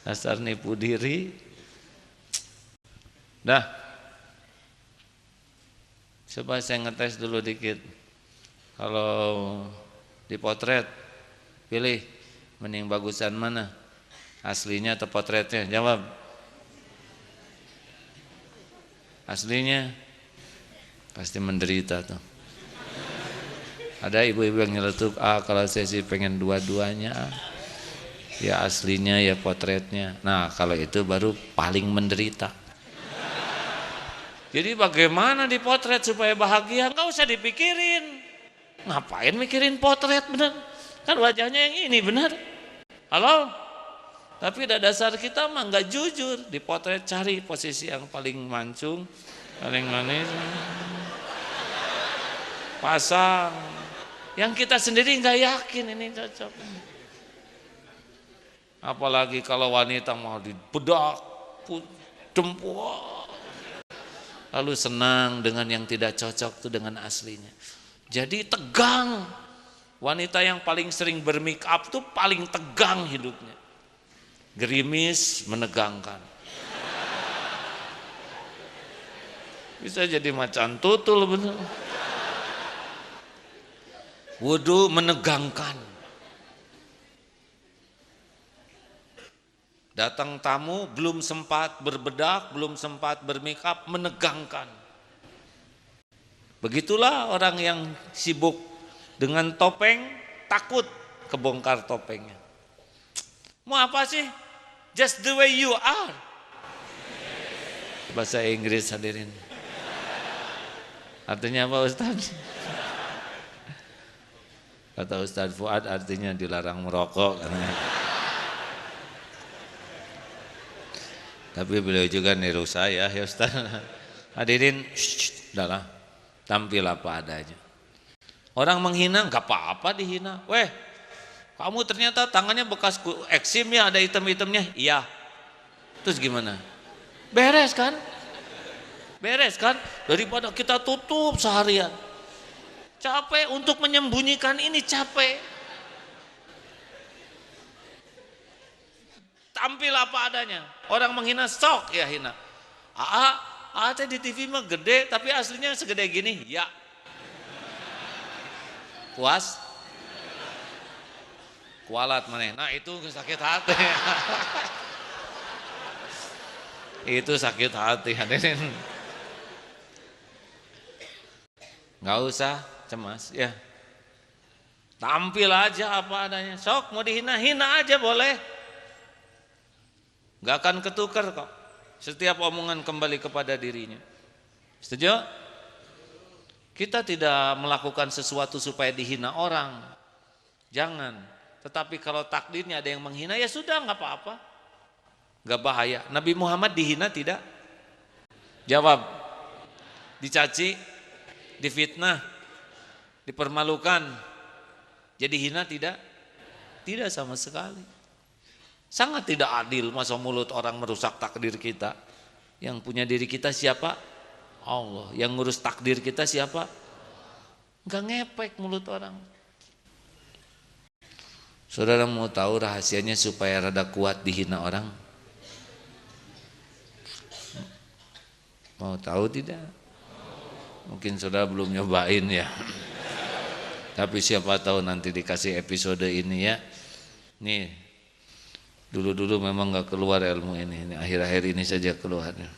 Dasar nipu diri. Dah. Coba saya ngetes dulu dikit. Kalau dipotret, pilih mending bagusan mana? Aslinya atau potretnya? Jawab. Aslinya pasti menderita tuh. Ada ibu-ibu yang nyeletuk, kalau saya sih pengen dua-duanya. Ya aslinya ya potretnya. Nah kalau itu baru paling menderita. Jadi bagaimana dipotret supaya bahagia? Nggak usah dipikirin. Ngapain mikirin potret bener? Kan wajahnya yang ini bener. Halo? Tapi dasar kita mah nggak jujur. Dipotret cari posisi yang paling mancung, paling manis. Pasang. Yang kita sendiri nggak yakin ini cocok. Apalagi kalau wanita mau dibedak, dempul. Lalu senang dengan yang tidak cocok itu dengan aslinya. Jadi tegang. Wanita yang paling sering bermake up tuh paling tegang hidupnya. Gerimis, menegangkan. Bisa jadi macan tutul bener. Wudu menegangkan. Datang tamu belum sempat berbedak, belum sempat bermakeup, menegangkan. Begitulah orang yang sibuk dengan topeng, takut kebongkar topengnya. Mau apa sih? Just the way you are. Bahasa Inggris hadirin. Artinya apa Ustaz? Kata Ustaz Fuad artinya dilarang merokok katanya. Tapi beliau juga niru saya ya Ustaz. Hadirin, udahlah, tampil apa adanya. Orang menghina nggak apa-apa dihina. Weh, kamu ternyata tangannya bekas eksim ya, ada item-itemnya. Iya. Terus gimana? Beres kan? Beres kan? Daripada kita tutup seharian. Capek untuk menyembunyikan ini, capek. tampil apa adanya. Orang menghina sok ya hina. Teh di TV mah gede tapi aslinya segede gini. Ya. Puas? Kualat maneh. Nah itu sakit hati. Itu sakit hati hadirin. Nggak usah cemas ya. Tampil aja apa adanya. Sok mau dihina, hina aja boleh. Nggak akan ketukar kok. Setiap omongan kembali kepada dirinya. Setuju? Kita tidak melakukan sesuatu supaya dihina orang. Jangan. Tetapi kalau takdirnya ada yang menghina, ya sudah nggak apa-apa. Nggak bahaya. Nabi Muhammad dihina tidak? Jawab. Dicaci, difitnah, dipermalukan. Jadi hina tidak? Tidak sama sekali. Sangat tidak adil masa mulut orang merusak takdir kita. Yang punya diri kita siapa? Allah. Yang ngurus takdir kita siapa? Enggak ngepek mulut orang. Saudara mau tahu rahasianya supaya rada kuat dihina orang? Mau tahu tidak? Mungkin saudara belum nyobain ya. Tapi siapa tahu nanti dikasih episode ini ya. Nih, dulu-dulu memang gak keluar ilmu ini akhir-akhir ini saja keluarnya.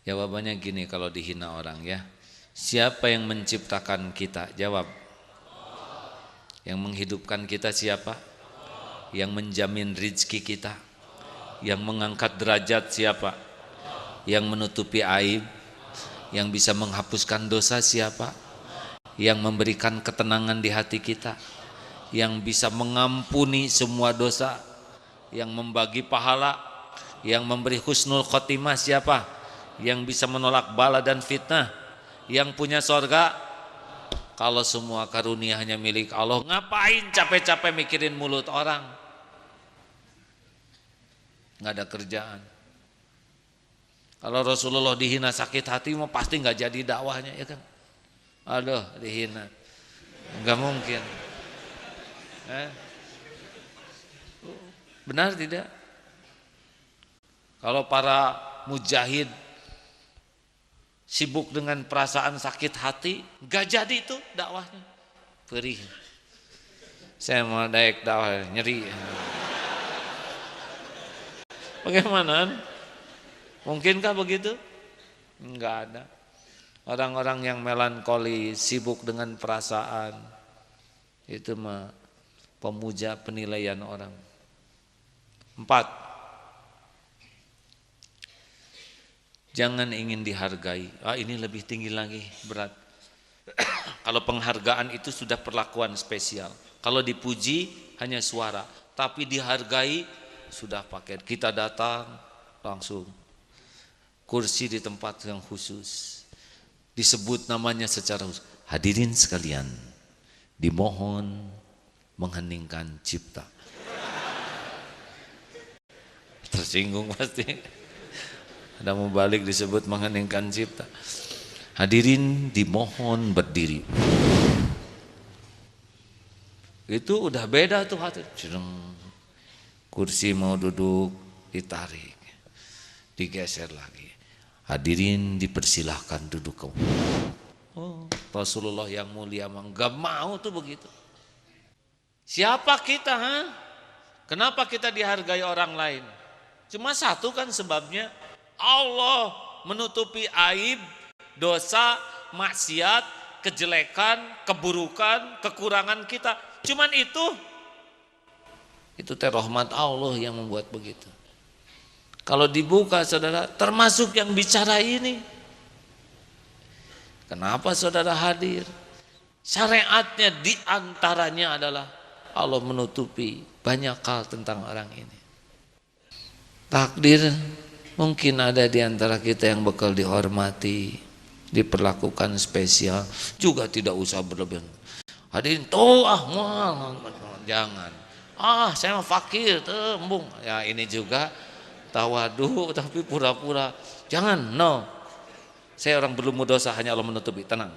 Jawabannya gini kalau dihina orang ya. Siapa yang menciptakan kita? Jawab. Yang menghidupkan kita siapa? Yang menjamin rizki kita. Yang mengangkat derajat siapa? Yang menutupi aib. Yang bisa menghapuskan dosa siapa? Yang memberikan ketenangan di hati kita. Yang bisa mengampuni semua dosa, yang membagi pahala, yang memberi husnul khotimah siapa? Yang bisa menolak bala dan fitnah, yang punya sorga. Kalau semua karunia hanya milik Allah, ngapain capek-capek mikirin mulut orang? Nggak ada kerjaan. Kalau Rasulullah dihina sakit hati mau pasti nggak jadi dakwahnya ya kan? Aduh dihina, nggak mungkin. Benar tidak? Kalau para mujahid sibuk dengan perasaan sakit hati, gak jadi itu dakwahnya. Perih. Saya mau daek dakwah nyeri. Bagaimana? Mungkinkah begitu? Enggak ada. Orang-orang yang melankoli, sibuk dengan perasaan, itu mah pemuja penilaian orang. 4. Jangan ingin dihargai. Ini lebih tinggi lagi, berat. Kalau penghargaan itu sudah perlakuan spesial. Kalau dipuji hanya suara, tapi dihargai sudah paket. Kita datang langsung kursi di tempat yang khusus. Disebut namanya secara khusus. Hadirin sekalian, dimohon mengheningkan cipta. Tersinggung pasti. Ada mau balik disebut mengheningkan cipta. Hadirin dimohon berdiri. Itu udah beda tuh hati. Kursi mau duduk ditarik, digeser lagi. Hadirin dipersilahkan duduk. Rasulullah yang mulia mah gak mau tuh begitu. Siapa kita? Kenapa kita dihargai orang lain? Cuma satu kan sebabnya, Allah menutupi aib, dosa, maksiat, kejelekan, keburukan, kekurangan kita. Cuman itu teh rahmat Allah yang membuat begitu. Kalau dibuka saudara, termasuk yang bicara ini. Kenapa saudara hadir? Syariatnya diantaranya adalah Allah menutupi banyak hal tentang orang ini. Takdir mungkin ada di antara kita yang bakal dihormati, diperlakukan spesial, juga tidak usah berlebihan. Hadirin tuh jangan. Saya mah fakir, embung. Ya ini juga tawadu tapi pura-pura. Jangan, no. Saya orang belum dosa, hanya Allah menutupi. Tenang.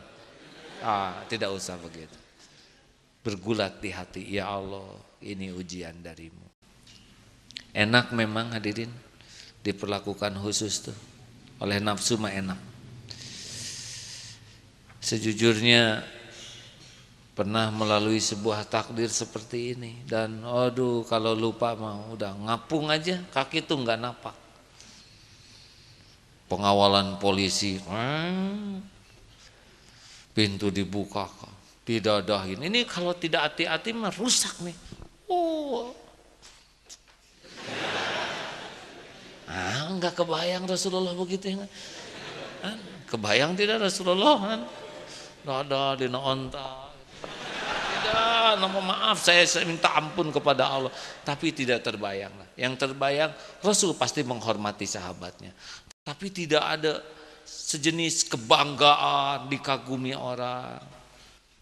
Tidak usah begitu. Bergulat di hati, ya Allah, ini ujian darimu. Enak memang hadirin diperlakukan khusus tuh. Oleh nafsu mah enak. Sejujurnya pernah melalui sebuah takdir seperti ini, dan aduh kalau lupa mah udah ngapung aja, kaki tuh nggak napak. Pengawalan polisi, pintu dibuka, didadahin. Ini kalau tidak hati-hati mah rusak nih. Nggak kebayang Rasulullah begitu ya. Kebayang tidak Rasulullah kan? Dada dina onta. Tidak, nama maaf saya minta ampun kepada Allah, tapi tidak terbayang lah. Yang terbayang Rasul pasti menghormati sahabatnya, tapi tidak ada sejenis kebanggaan dikagumi orang.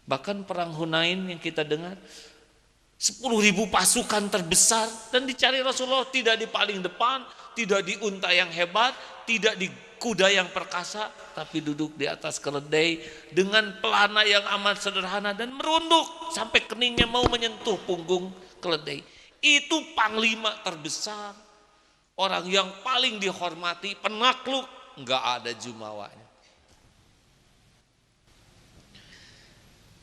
Bahkan perang Hunain yang kita dengar 10.000 pasukan terbesar dan dicari Rasulullah tidak di paling depan, tidak di unta yang hebat, tidak di kuda yang perkasa, tapi duduk di atas keledai dengan pelana yang amat sederhana dan merunduk sampai keningnya mau menyentuh punggung keledai. Itu panglima terbesar, orang yang paling dihormati, penakluk, nggak ada jumawanya.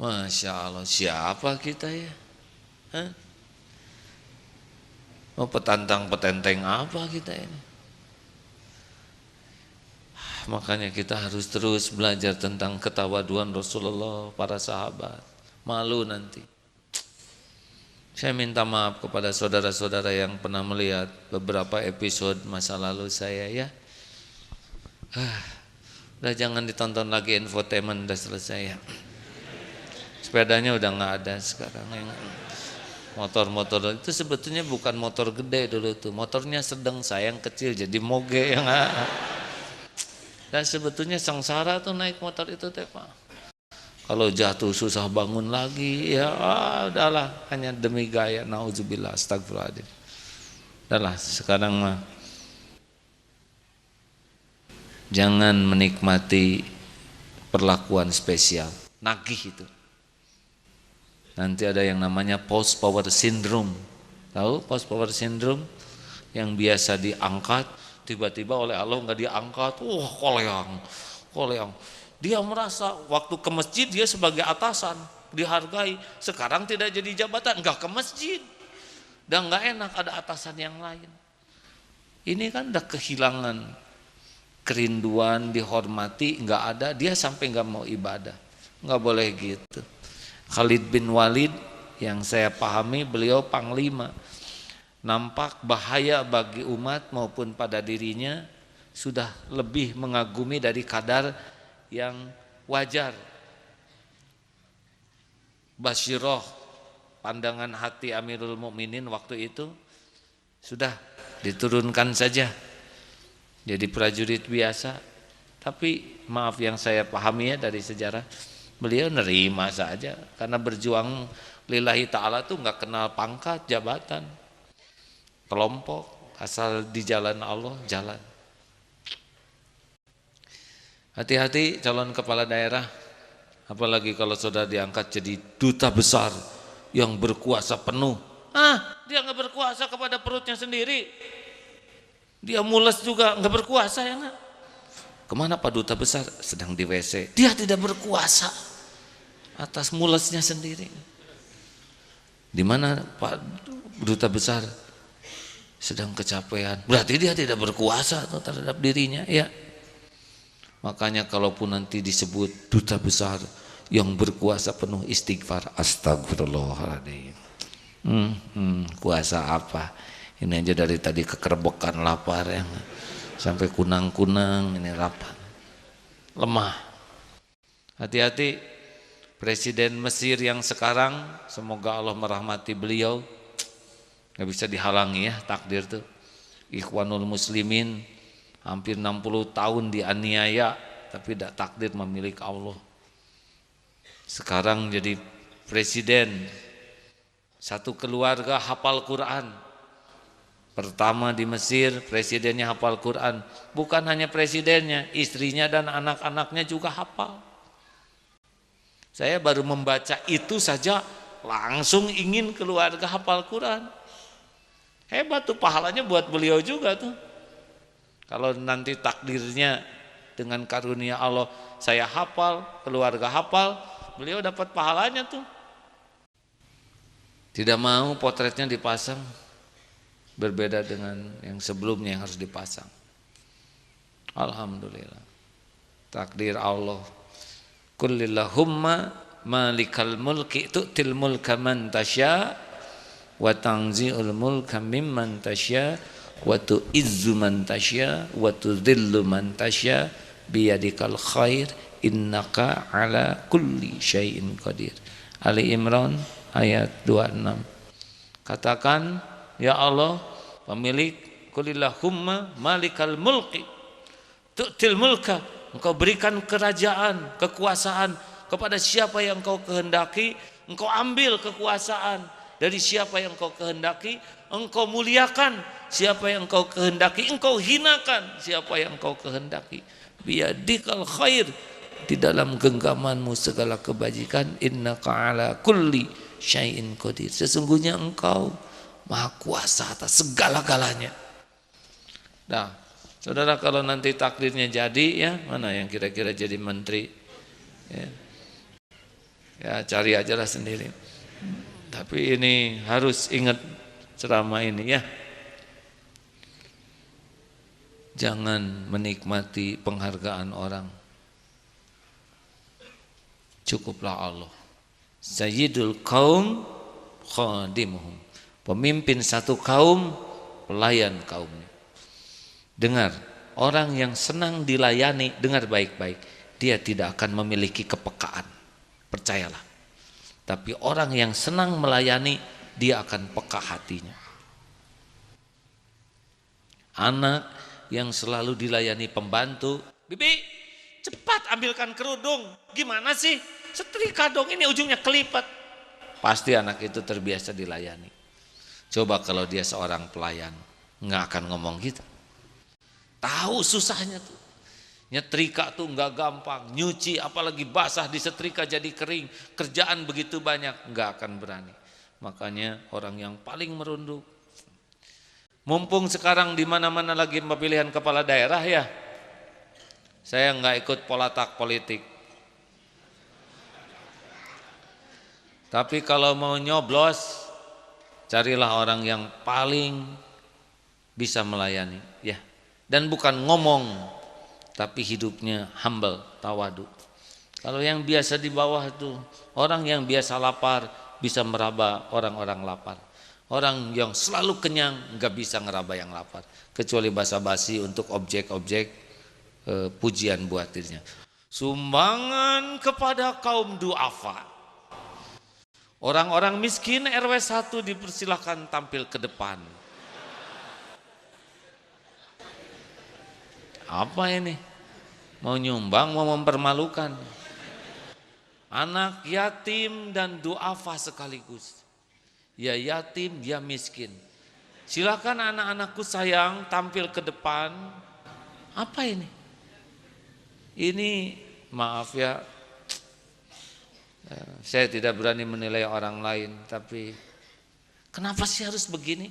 Masya Allah, siapa kita ya? Mau petantang petenteng apa kita ini? Makanya kita harus terus belajar tentang ketawaduan Rasulullah, para sahabat. Malu nanti. Saya minta maaf kepada saudara-saudara yang pernah melihat beberapa episode masa lalu saya ya. Udah jangan ditonton lagi, infotainment udah selesai ya. Sepedanya udah nggak ada sekarang. Motor-motor itu sebetulnya bukan motor gede dulu tuh, motornya sedang, sayang kecil jadi moge yang dan sebetulnya sengsara tuh naik motor itu teh Pak. Kalau jatuh susah bangun lagi ya, udahlah hanya demi gaya, nauzubillah, astagfirullahaladzim. Udahlah sekarang mah jangan menikmati perlakuan spesial, nagih itu. Nanti ada yang namanya post power syndrome. Tahu post power syndrome? Yang biasa diangkat, tiba-tiba oleh Allah nggak diangkat. Koleang. Dia merasa waktu ke masjid dia sebagai atasan, dihargai. Sekarang tidak jadi jabatan, nggak ke masjid. Dan nggak enak ada atasan yang lain. Ini kan udah kehilangan kerinduan dihormati, nggak ada. Dia sampai nggak mau ibadah. Nggak boleh gitu. Khalid bin Walid yang saya pahami beliau panglima, nampak bahaya bagi umat maupun pada dirinya sudah lebih mengagumi dari kadar yang wajar. Basyiroh, pandangan hati Amirul Mukminin waktu itu sudah diturunkan saja jadi prajurit biasa. Tapi maaf yang saya pahami ya dari sejarah, beliau nerima saja karena berjuang lillahi ta'ala tuh nggak kenal pangkat, jabatan, kelompok, asal di jalan Allah jalan. Hati-hati calon kepala daerah, apalagi kalau sudah diangkat jadi duta besar yang berkuasa penuh. Dia nggak berkuasa kepada perutnya sendiri, dia mules juga nggak berkuasa ya nggak. Kemana Pak Duta Besar? Sedang di WC. Dia tidak berkuasa atas mulesnya sendiri. Di mana Pak Duta Besar? Sedang kecapean. Berarti dia tidak berkuasa terhadap dirinya, ya. Makanya kalaupun nanti disebut duta besar yang berkuasa penuh, istighfar, astagfirullahaladzim. Kuasa apa? Ini aja dari tadi kekerbekan lapar ya. Sampai kunang-kunang ini rapat, lemah. Hati-hati Presiden Mesir yang sekarang, semoga Allah merahmati beliau, nggak bisa dihalangi ya takdir tuh. Ikhwanul Muslimin hampir 60 tahun dianiaya, tapi tidak takdir memiliki Allah. Sekarang jadi presiden, satu keluarga hafal Quran. Pertama di Mesir presidennya hafal Quran, bukan hanya presidennya, istrinya dan anak-anaknya juga hafal. Saya baru membaca itu saja langsung ingin keluarga hafal Quran. Hebat tuh pahalanya buat beliau juga tuh. Kalau nanti takdirnya dengan karunia Allah saya hafal, keluarga hafal, beliau dapat pahalanya tuh. Tidak mau potretnya dipasang, berbeda dengan yang sebelumnya yang harus dipasang. Alhamdulillah. Takdir Allah. Kullillahumma malikal mulki tu'til mulka man tasya wa tanzi'ul mulka mimman tasya wa tu'izzu man tasya wa tudhillu man tasya biyadikal khair innaka ala kulli syai'in qadir. Ali Imran ayat 26. Katakan, ya Allah, pemilik, kulillahumma malikal mulki tu'til mulka, engkau berikan kerajaan, kekuasaan kepada siapa yang engkau kehendaki, engkau ambil kekuasaan dari siapa yang engkau kehendaki, engkau muliakan siapa yang engkau kehendaki, engkau hinakan siapa yang engkau kehendaki. Biyadikal khair, di dalam genggamanmu segala kebajikan, innaka ala kulli syai'in qadir, sesungguhnya engkau maha kuasa atas segala-galanya. Nah, saudara, kalau nanti takdirnya jadi, ya mana yang kira-kira jadi menteri, ya cari aja lah sendiri. Tapi ini harus ingat ceramah ini ya. Jangan menikmati penghargaan orang, cukuplah Allah. Sayyidul kaum khadimuhum, pemimpin satu kaum, pelayan kaumnya. Dengar, orang yang senang dilayani, dengar baik-baik, dia tidak akan memiliki kepekaan, percayalah. Tapi orang yang senang melayani, dia akan peka hatinya. Anak yang selalu dilayani pembantu, bibi cepat ambilkan kerudung, gimana sih, setrika dong, ini ujungnya kelipat. Pasti anak itu terbiasa dilayani. Coba kalau dia seorang pelayan, nggak akan ngomong gitu. Tahu susahnya tuh, nyetrika tuh nggak gampang, nyuci apalagi basah disetrika jadi kering, kerjaan begitu banyak, nggak akan berani. Makanya orang yang paling merunduk, mumpung sekarang di mana-mana lagi pemilihan kepala daerah ya, saya nggak ikut polatak politik. Tapi kalau mau nyoblos, carilah orang yang paling bisa melayani, ya. Dan bukan ngomong, tapi hidupnya humble, tawadu. Kalau yang biasa di bawah itu, orang yang biasa lapar bisa meraba orang-orang lapar. Orang yang selalu kenyang nggak bisa ngeraba yang lapar, kecuali basa-basi untuk objek-objek pujian buat dirinya. Sumbangan kepada kaum duafa. Orang-orang miskin RW 1 dipersilahkan tampil ke depan. Apa ini? Mau nyumbang, mau mempermalukan. Anak yatim dan duafa sekaligus. Ya yatim, ya miskin. Silakan anak-anakku sayang tampil ke depan. Apa ini? Ini maaf ya, saya tidak berani menilai orang lain, tapi kenapa sih harus begini?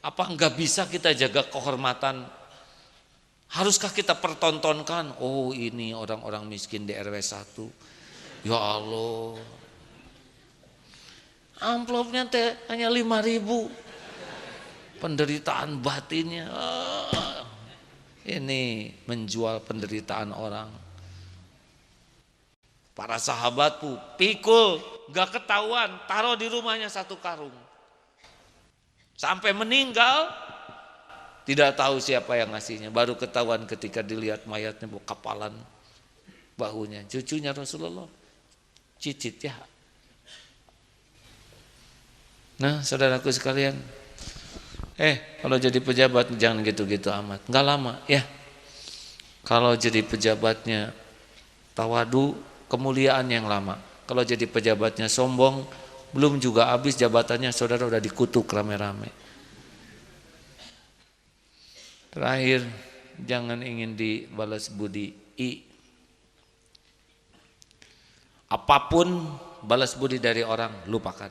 Apa enggak bisa kita jaga kehormatan? Haruskah kita pertontonkan, oh ini orang-orang miskin di RW 1. Ya Allah, amplopnya hanya 5.000. Penderitaan batinnya, ini menjual penderitaan orang. Para sahabatku pikul, gak ketahuan, taruh di rumahnya 1 karung. Sampai meninggal, tidak tahu siapa yang ngasihnya. Baru ketahuan ketika dilihat mayatnya, kapalan bahunya. Cucunya Rasulullah, cicit ya. Nah saudaraku sekalian, kalau jadi pejabat jangan gitu-gitu amat. Nggak lama ya. Kalau jadi pejabatnya tawadu, kemuliaan yang lama. Kalau jadi pejabatnya sombong, belum juga habis jabatannya, saudara udah dikutuk rame-rame. Terakhir, jangan ingin dibalas budi. Apapun balas budi dari orang, lupakan.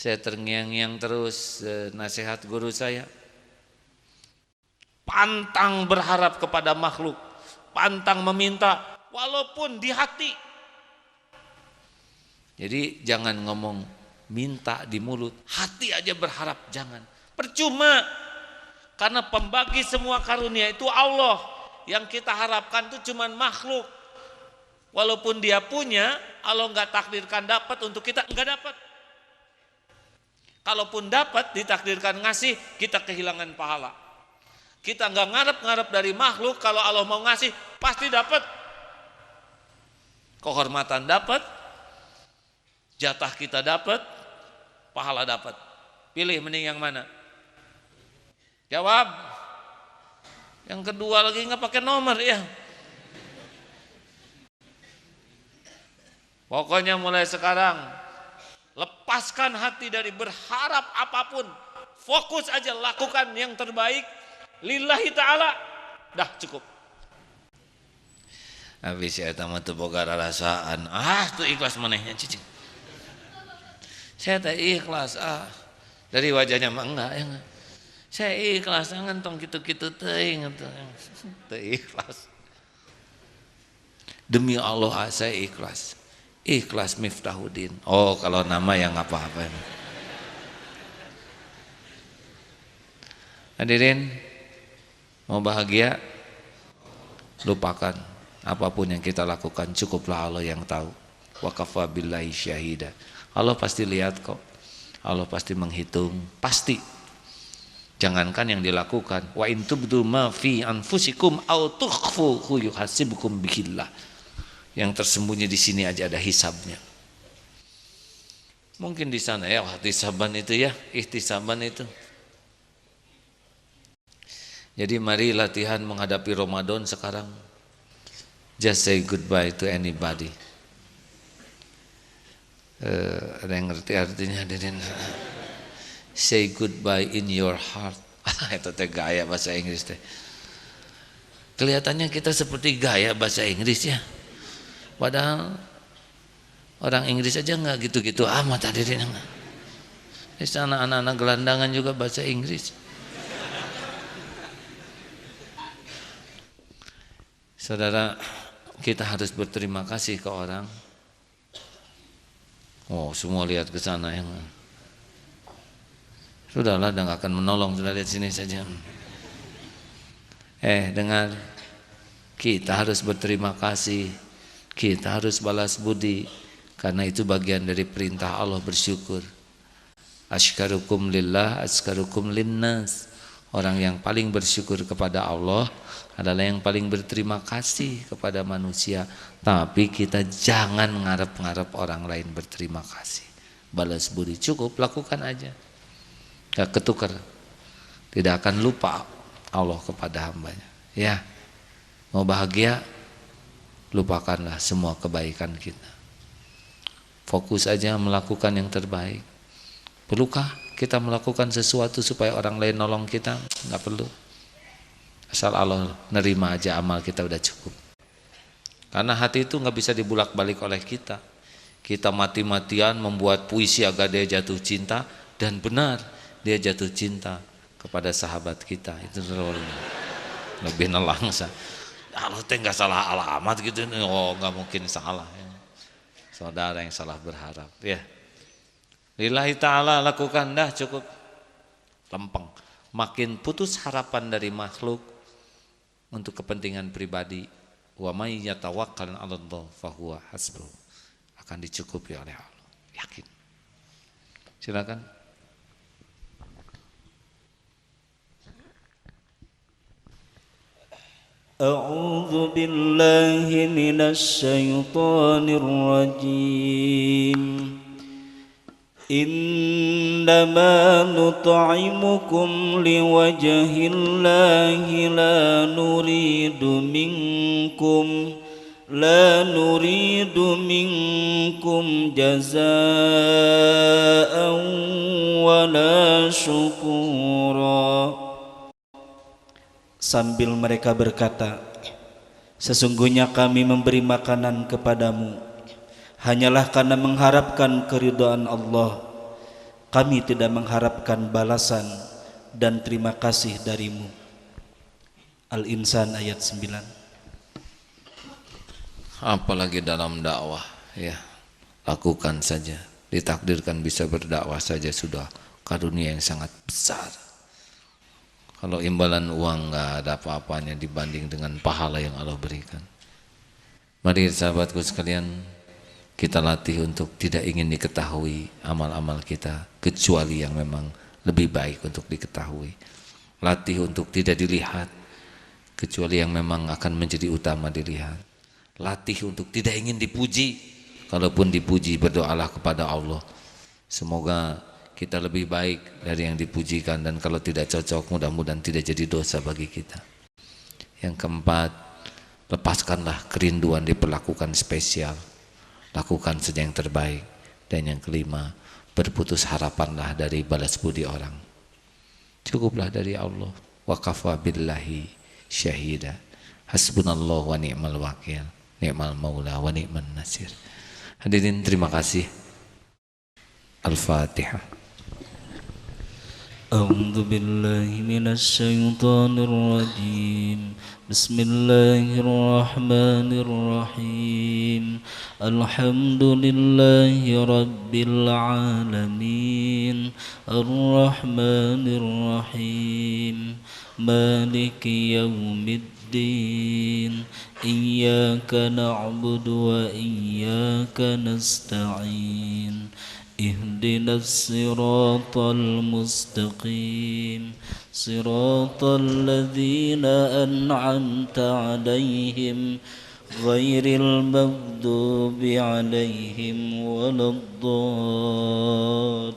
Saya terngiang-ngiang terus nasihat guru saya. Pantang berharap kepada makhluk, pantang meminta walaupun di hati. Jadi jangan ngomong minta di mulut, hati aja berharap jangan. Percuma, karena pembagi semua karunia itu Allah. Yang kita harapkan itu cuma makhluk. Walaupun dia punya, Allah nggak takdirkan dapat, untuk kita nggak dapat. Kalaupun dapat ditakdirkan ngasih, kita kehilangan pahala. Kita nggak ngarep-ngarep dari makhluk, kalau Allah mau ngasih pasti dapat. Kehormatan dapat, jatah kita dapat, pahala dapat. Pilih mending yang mana? Jawab. Yang kedua lagi nggak pakai nomor ya. Pokoknya mulai sekarang lepaskan hati dari berharap apapun. Fokus aja lakukan yang terbaik lillahi ta'ala. Dah cukup. Habis saya tamat tuh boga rasaan. Tuh ikhlas manehnya cicing. Saya tak ikhlas. Dari wajahnya mah enggak ya enggak. Saya ikhlas ngentong gitu-gitu teuing teu ikhlas. Demi Allah saya ikhlas. Ikhlas Miftahuddin. Oh, kalau nama yang apa-apa. Hadirin, mau bahagia, lupakan apapun yang kita lakukan, cukuplah Allah yang tahu. Wa kafa billahi syahida. Allah pasti lihat kok. Allah pasti menghitung, pasti. Jangankan yang dilakukan, wa in tubdu ma fi anfusikum aw tukhfuhu yuhasibukum bihillah. Yang tersembunyi di sini aja ada hisabnya. Mungkin di sana ya ihtisaban itu ya, ihtisaban itu. Jadi mari latihan menghadapi Ramadan sekarang. Just say goodbye to anybody. Ada yang ngerti artinya hadirin? Say goodbye in your heart. Itu teh gaya bahasa Inggris teh. Kelihatannya kita seperti gaya bahasa Inggris ya. Padahal orang Inggris aja nggak gitu-gitu amat hadirin. Di sana anak-anak gelandangan juga bahasa Inggris. Saudara, kita harus berterima kasih ke orang. Oh, semua lihat ke sana yang. Sudahlah, dan akan menolong, sudah lihat sini saja. Dengar, kita harus berterima kasih, kita harus balas budi, karena itu bagian dari perintah Allah bersyukur. Asykarukum lillah, asykarukum linnas. Orang yang paling bersyukur kepada Allah adalah yang paling berterima kasih kepada manusia. Tapi kita jangan ngarep-ngarep orang lain berterima kasih. Balas budi, cukup lakukan aja. Gak ketukar, tidak akan lupa Allah kepada hambanya. Ya, mau bahagia, lupakanlah semua kebaikan kita. Fokus aja melakukan yang terbaik. Perlukah kita melakukan sesuatu supaya orang lain nolong kita? Gak perlu. Asal Allah nerima aja amal kita udah cukup. Karena hati itu gak bisa dibulak-balik oleh kita. Kita mati-matian membuat puisi agar dia jatuh cinta, dan benar dia jatuh cinta kepada sahabat kita. Itu lebih nelangsa. Allah teh nggak salah alamat gitu. Oh, nggak mungkin salah ya. Saudara yang salah berharap ya. Lillahi ta'ala lakukan, dah cukup. Lempeng. Makin putus harapan dari makhluk untuk kepentingan pribadi. Wa may yatawakkal 'ala Allah fahuwa hasbuh. Akan dicukupi oleh Allah. Yakin. Silakan. أعوذ بالله من الشيطان الرجيم إنما نطعمكم لوجه الله لا نريد منكم جزاء ولا شكورا. Sambil mereka berkata, sesungguhnya kami memberi makanan kepadamu hanyalah karena mengharapkan keridhaan Allah. kami tidak mengharapkan balasan dan terima kasih darimu. Al-Insan ayat 9. Apalagi dalam dakwah, ya, lakukan saja. Ditakdirkan bisa berdakwah saja sudah karunia yang sangat besar. Kalau imbalan uang nggak ada apa-apanya dibanding dengan pahala yang Allah berikan. Mari sahabatku sekalian, kita latih untuk tidak ingin diketahui amal-amal kita kecuali yang memang lebih baik untuk diketahui. Latih untuk tidak dilihat kecuali yang memang akan menjadi utama dilihat. Latih untuk tidak ingin dipuji, kalaupun dipuji berdoalah kepada Allah semoga kita lebih baik dari yang dipujikan, dan kalau tidak cocok mudah-mudahan tidak jadi dosa bagi kita. Yang keempat, lepaskanlah kerinduan diperlakukan spesial, lakukan saja yang terbaik. Dan yang kelima, berputus harapanlah dari balas budi orang, cukuplah dari Allah. Wa kafa billahi syahida, hasbunallahu wa ni'mal wakil, ni'mal maula wa ni'man nasir. Hadirin terima kasih. Al-Fatihah. A'udzu billahi minasy syaithanir rajim. Bismillahirrahmanirrahim. Alhamdulillahi rabbil alamin. Ar-Rahmanir Rahim. Maliki yaumiddin. Iyyaka na'budu wa iyyaka nasta'in. اهدنا الصراط المستقيم صراط الذين أنعمت عليهم غير المغضوب عليهم ولا الضالين.